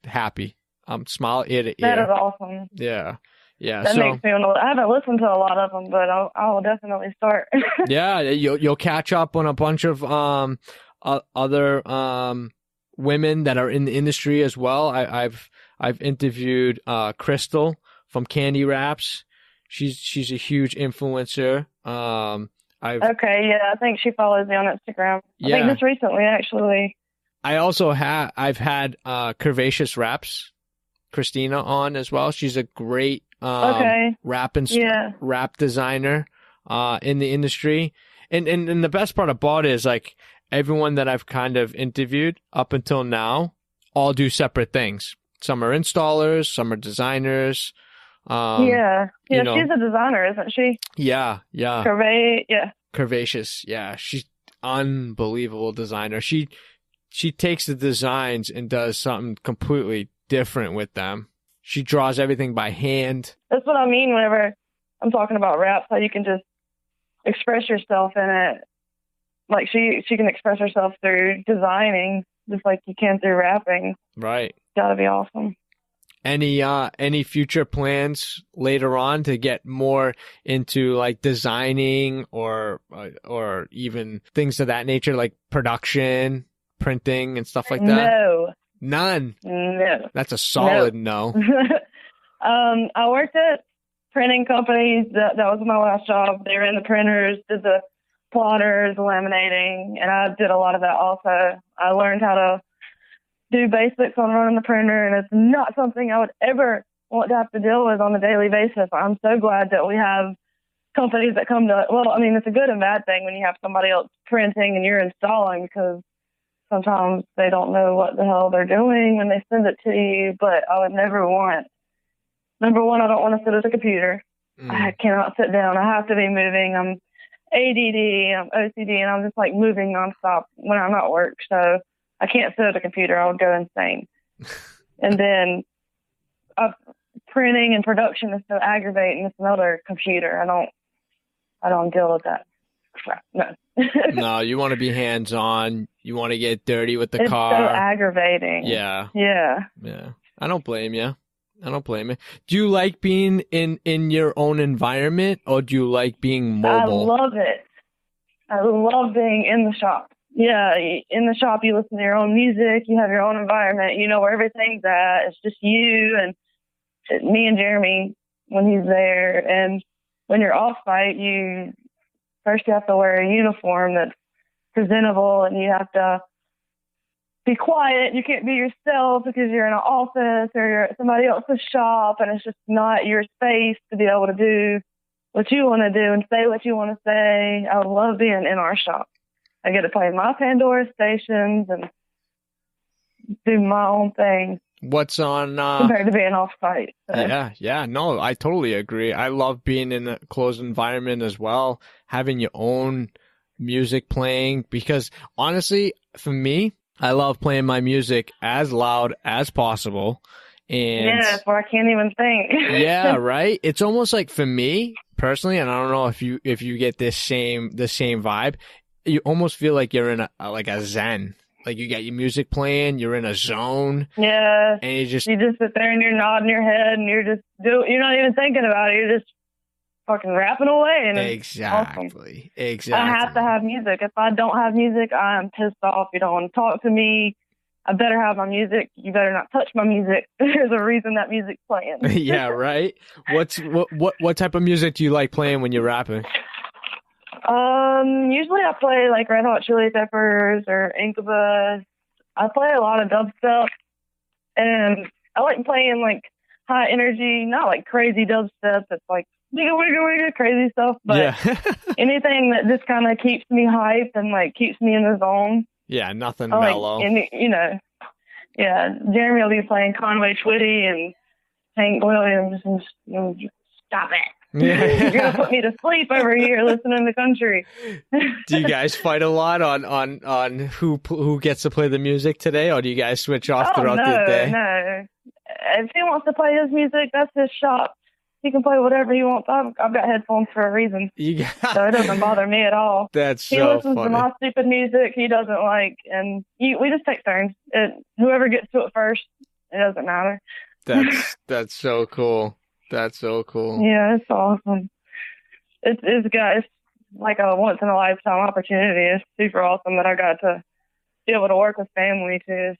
Speaker 1: happy. I'm smiling ear to ear.
Speaker 2: That is awesome.
Speaker 1: Yeah.
Speaker 2: That makes me want to. I haven't listened to a lot of them, but I will definitely start.
Speaker 1: Yeah, you'll catch up on a bunch of other women that are in the industry as well. I've interviewed Crystal from Candy Wraps. She's a huge influencer.
Speaker 2: I think she follows me on Instagram. I think just recently, actually.
Speaker 1: I also I've had Curvaceous Wraps, Christina, on as well. She's a great rap
Speaker 2: Yeah.
Speaker 1: rap designer in the industry. And the best part about it is like everyone that I've kind of interviewed up until now all do separate things. Some are installers, some are designers.
Speaker 2: Yeah,
Speaker 1: you know,
Speaker 2: she's a designer, isn't she?
Speaker 1: yeah.
Speaker 2: Curvaceous,
Speaker 1: Yeah, she's unbelievable designer. She takes the designs and does something completely different with them. She draws everything by hand.
Speaker 2: That's what I mean whenever I'm talking about rap, how you can just express yourself in it. Like she can express herself through designing just like you can through rapping.
Speaker 1: Right.
Speaker 2: Gotta be awesome.
Speaker 1: Any future plans later on to get more into like designing or even things of that nature, like production, printing and stuff like that?
Speaker 2: No.
Speaker 1: None.
Speaker 2: No.
Speaker 1: That's a solid no.
Speaker 2: I worked at printing companies. That was my last job. They ran the printers, did the plotters, laminating, and I did a lot of that also. I learned how to do basics on running the printer, and it's not something I would ever want to have to deal with on a daily basis. I'm so glad that we have companies that come to, well, I mean, it's a good and bad thing when you have somebody else printing and you're installing, because sometimes they don't know what the hell they're doing when they send it to you. But I would never want, number one, I don't want to sit at a computer. I cannot sit down. I have to be moving. I'm ADD, I'm OCD, and I'm just like moving nonstop when I'm at work. So I can't sit at a computer. I would go insane. And then printing and production is so aggravating. It's another computer. I don't deal with that crap. No.
Speaker 1: No, you want to be hands-on. You want to get dirty with the
Speaker 2: it's
Speaker 1: car.
Speaker 2: It's so aggravating.
Speaker 1: Yeah.
Speaker 2: Yeah.
Speaker 1: Yeah. I don't blame you. Do you like being in your own environment, or do you like being mobile?
Speaker 2: I love it. I love being in the shop. Yeah, in the shop, you listen to your own music, you have your own environment, you know where everything's at. It's just you and me and Jeremy when he's there. And when you're off site, you have to wear a uniform that's presentable, and you have to be quiet. You can't be yourself because you're in an office or you're at somebody else's shop, and it's just not your space to be able to do what you want to do and say what you want to say. I love being in our shop. I get to play my Pandora stations and do my own thing.
Speaker 1: What's on
Speaker 2: compared to being off site? So.
Speaker 1: Yeah. No, I totally agree. I love being in a closed environment as well, having your own music playing, because honestly, for me, I love playing my music as loud as possible. And
Speaker 2: yeah, where I can't even think.
Speaker 1: Yeah, right. It's almost like, for me personally, and I don't know if you get the same vibe. You almost feel like you're in a zen. Like you got your music playing, you're in a zone.
Speaker 2: Yeah.
Speaker 1: And you just
Speaker 2: sit there and you're nodding your head and you're not even thinking about it. You're just fucking rapping away. And
Speaker 1: exactly.
Speaker 2: Awesome. Exactly. I have to have music. If I don't have music, I'm pissed off. You don't want to talk to me. I better have my music. You better not touch my music. There's a reason that music's playing.
Speaker 1: Yeah, right. What type of music do you like playing when you're rapping?
Speaker 2: Usually I play like Red Hot Chili Peppers or Incubus. I play a lot of dubstep, and I like playing like high energy, not like crazy dubstep. It's like wigga crazy stuff, but anything that just kind of keeps me hyped and like keeps me in the zone.
Speaker 1: Yeah, nothing mellow.
Speaker 2: Jeremy will be playing Conway Twitty and Hank Williams, and stop it. You're gonna put me to sleep over here listening to country.
Speaker 1: Do you guys fight a lot on who gets to play the music today, or do you guys switch off throughout the day?
Speaker 2: No. If he wants to play his music, that's his shop. He can play whatever he wants. I've got headphones for a reason, so it doesn't bother me at all.
Speaker 1: He
Speaker 2: listens to my stupid music he doesn't like, and we just take turns. Whoever gets to it first, it doesn't matter.
Speaker 1: That's so cool. That's so cool.
Speaker 2: Yeah, it's awesome. It's like a once in a lifetime opportunity. It's super awesome that I got to be able to work with family too.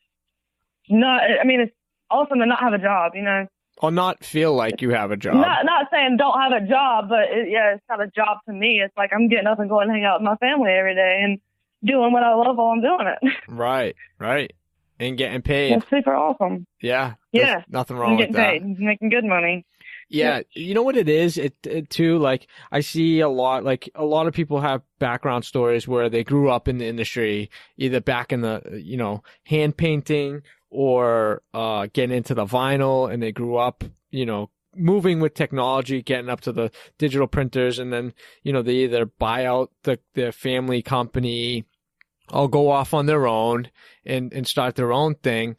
Speaker 2: It's awesome to not have a job, you know.
Speaker 1: Or not feel like you have a job.
Speaker 2: Not saying don't have a job, but it's not a job to me. It's like I'm getting up and going to hang out with my family every day and doing what I love while I'm doing it.
Speaker 1: Right. And getting paid.
Speaker 2: It's super awesome.
Speaker 1: Yeah.
Speaker 2: Yeah.
Speaker 1: Nothing wrong with that.
Speaker 2: Getting paid, making good money.
Speaker 1: Yeah, you know what it is? It too, like I see a lot of people have background stories where they grew up in the industry, either back in the, hand painting or getting into the vinyl, and they grew up, moving with technology, getting up to the digital printers, and then, they either buy out their family company or go off on their own and start their own thing.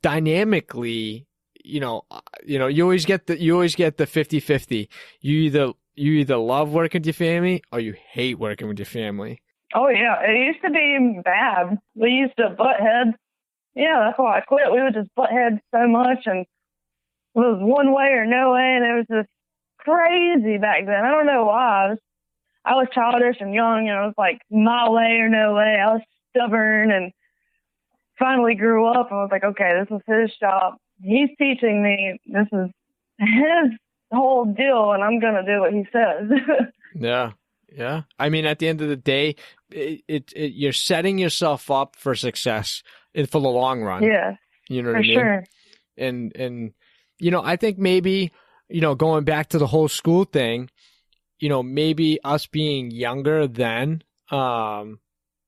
Speaker 1: Dynamically, you always get the 50-50. You either love working with your family or you hate working with your family.
Speaker 2: Oh yeah, it used to be bad. We used to butt heads. Yeah, that's why I quit. We would just butt heads so much, and it was one way or no way, and it was just crazy back then. I don't know why. I was childish and young, and it was like my way or no way. I was stubborn, and finally grew up and was like, okay, this is his job. He's teaching me. This is his whole deal, and I'm gonna do what he says.
Speaker 1: Yeah. Yeah. I mean, at the end of the day, you're setting yourself up for success for the long run.
Speaker 2: Yeah.
Speaker 1: You know what I mean?
Speaker 2: Sure.
Speaker 1: And I think maybe, going back to the whole school thing, maybe us being younger then,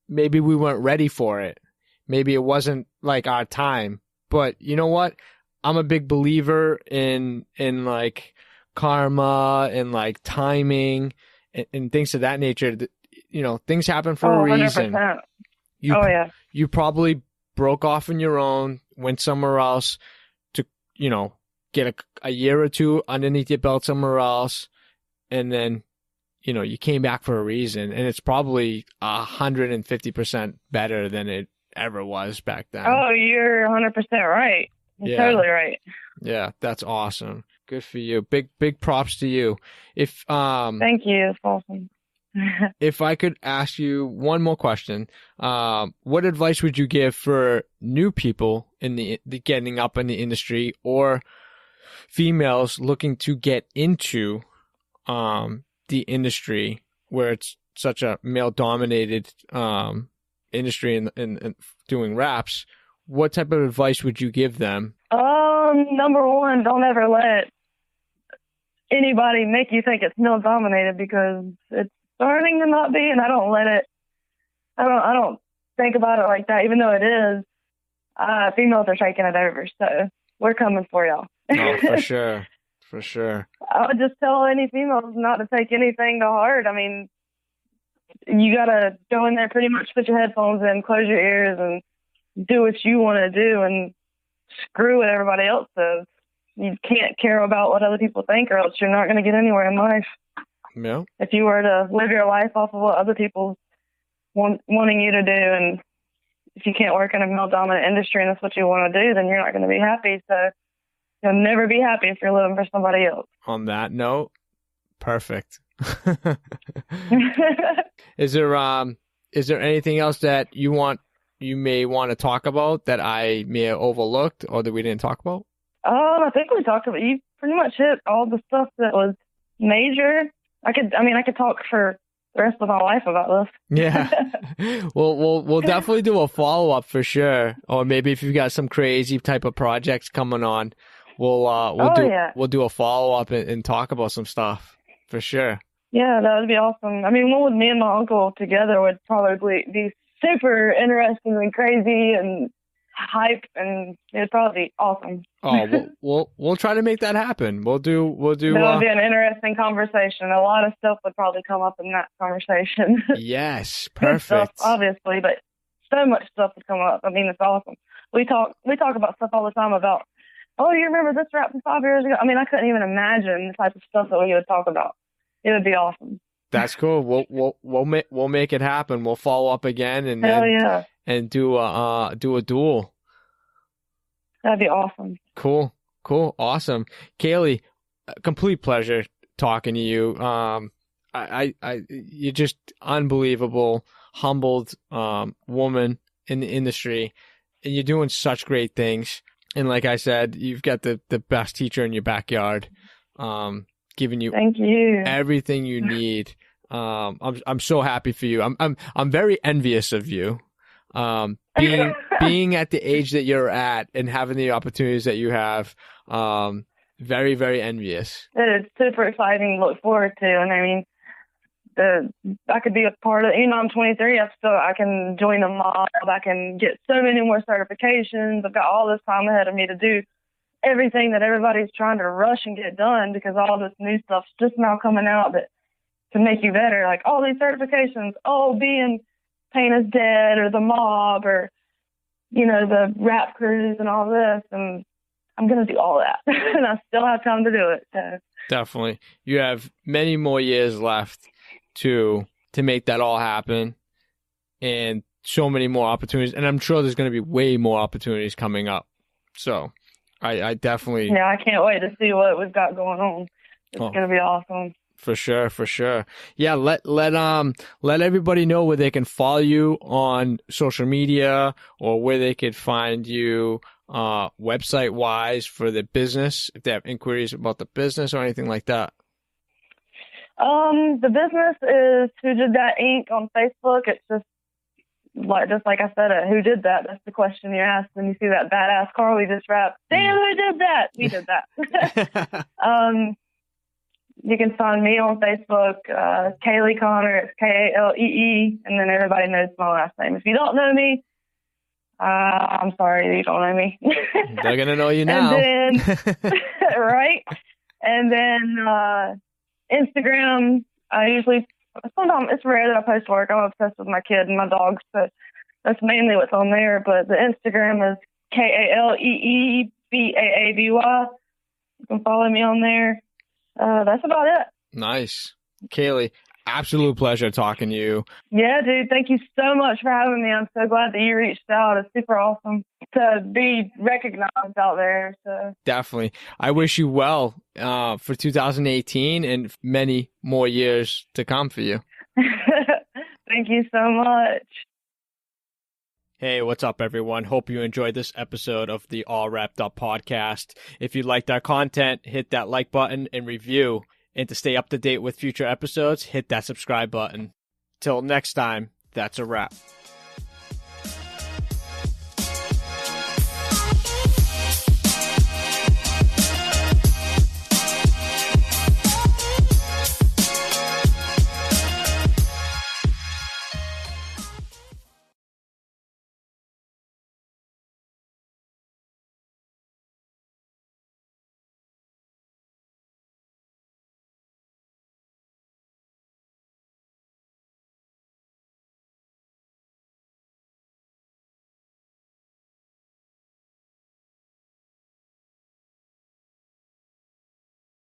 Speaker 1: maybe we weren't ready for it. Maybe it wasn't like our time. But you know what? I'm a big believer in like karma and like timing and things of that nature. Things happen for a reason.
Speaker 2: 100%. You
Speaker 1: probably broke off on your own, went somewhere else to, get a year or two underneath your belt somewhere else. And then, you came back for a reason, and it's probably 150% better than it ever was back then.
Speaker 2: Oh, you're 100% right. You're totally right.
Speaker 1: Yeah, that's awesome. Good for you. Big props to you.
Speaker 2: Thank you. It's awesome.
Speaker 1: If I could ask you one more question, what advice would you give for new people in the getting up in the industry, or females looking to get into the industry where it's such a male-dominated industry in doing raps? What type of advice would you give them?
Speaker 2: Number one, don't ever let anybody make you think it's male dominated, because it's starting to not be, and I don't think about it like that, even though it is. Females are taking it over, so we're coming for y'all.
Speaker 1: Oh, for sure. For sure.
Speaker 2: I would just tell any females not to take anything to heart. I mean, you got to go in there, pretty much put your headphones in, close your ears, and do what you want to do, and screw what everybody else says. You can't care about what other people think, or else you're not going to get anywhere in life.
Speaker 1: Yeah.
Speaker 2: If you were to live your life off of what other people wanting you to do, and if you can't work in a male-dominant industry and that's what you want to do, then you're not going to be happy. So you'll never be happy if you're living for somebody else.
Speaker 1: On that note, perfect. Is there anything else that you may want to talk about that I may have overlooked or that we didn't talk about?
Speaker 2: I think we talked about, you pretty much hit all the stuff that was major. I could talk for the rest of my life about this. Yeah.
Speaker 1: We'll definitely do a follow-up for sure. Or maybe if you've got some crazy type of projects coming on, we'll do a follow-up and talk about some stuff for sure.
Speaker 2: Yeah, that would be awesome. I mean, one with me and my uncle together would probably be super interesting and crazy and hype, and it'd probably be awesome.
Speaker 1: Oh, we'll try to make that happen. We'll do. That would
Speaker 2: be an interesting conversation. A lot of stuff would probably come up in that conversation.
Speaker 1: Yes, perfect.
Speaker 2: Stuff, obviously, but so much stuff would come up. I mean, it's awesome. We talk about stuff all the time about, oh, you remember this rap from 5 years ago? I mean, I couldn't even imagine the type of stuff that we would talk about. It would be awesome.
Speaker 1: That's cool. We'll make it happen. We'll follow up again and do a duel.
Speaker 2: That'd be awesome.
Speaker 1: Cool, awesome. Kalee, complete pleasure talking to you. You're just unbelievable, humbled woman in the industry, and you're doing such great things. And like I said, you've got the best teacher in your backyard, giving you
Speaker 2: Thank you
Speaker 1: everything you need. I'm so happy for you. I'm very envious of you. Being at the age that you're at and having the opportunities that you have. Very, very envious.
Speaker 2: It's super exciting to look forward to. And I mean, I could be a part of, I'm 23, I can join the mob, I can get so many more certifications. I've got all this time ahead of me to do everything that everybody's trying to rush and get done, because all this new stuff's just now coming out that can make you better. Like all these certifications, being Pain is Dead or the mob or, the rap crews and all this. And I'm going to do all that. And I still have time to do it. So.
Speaker 1: Definitely. You have many more years left to make that all happen, and so many more opportunities. And I'm sure there's going to be way more opportunities coming up. So I definitely.
Speaker 2: Yeah, I can't wait to see what we've got going on. It's going to be awesome.
Speaker 1: For sure. Yeah, let everybody know where they can follow you on social media, or where they could find you website wise for the business, if they have inquiries about the business or anything like that.
Speaker 2: The business is Who Did That Inc. on Facebook. It's just like I said, Who Did That? That's the question you ask when you see that badass car we just wrapped. Damn, who did that? We did that. You can find me on Facebook, Kalee Conner. It's Kalee, and then everybody knows my last name. If you don't know me, I'm sorry that you don't know me.
Speaker 1: They're gonna know you now.
Speaker 2: And then, right? And then Instagram. Sometimes it's rare that I post work. I'm obsessed with my kid and my dogs, so that's mainly what's on there. But the Instagram is KaleeBaaby. You can follow me on there. That's about it.
Speaker 1: Nice. Kalee, absolute pleasure talking to you.
Speaker 2: Yeah, dude. Thank you so much for having me. I'm so glad that you reached out. It's super awesome to be recognized out there. So. Definitely.
Speaker 1: I wish you well for 2018 and many more years to come for you.
Speaker 2: Thank you so much.
Speaker 1: Hey, what's up, everyone? Hope you enjoyed this episode of the All Wrapped Up podcast. If you liked our content, hit that like button and review. And to stay up to date with future episodes, hit that subscribe button. Till next time, that's a wrap.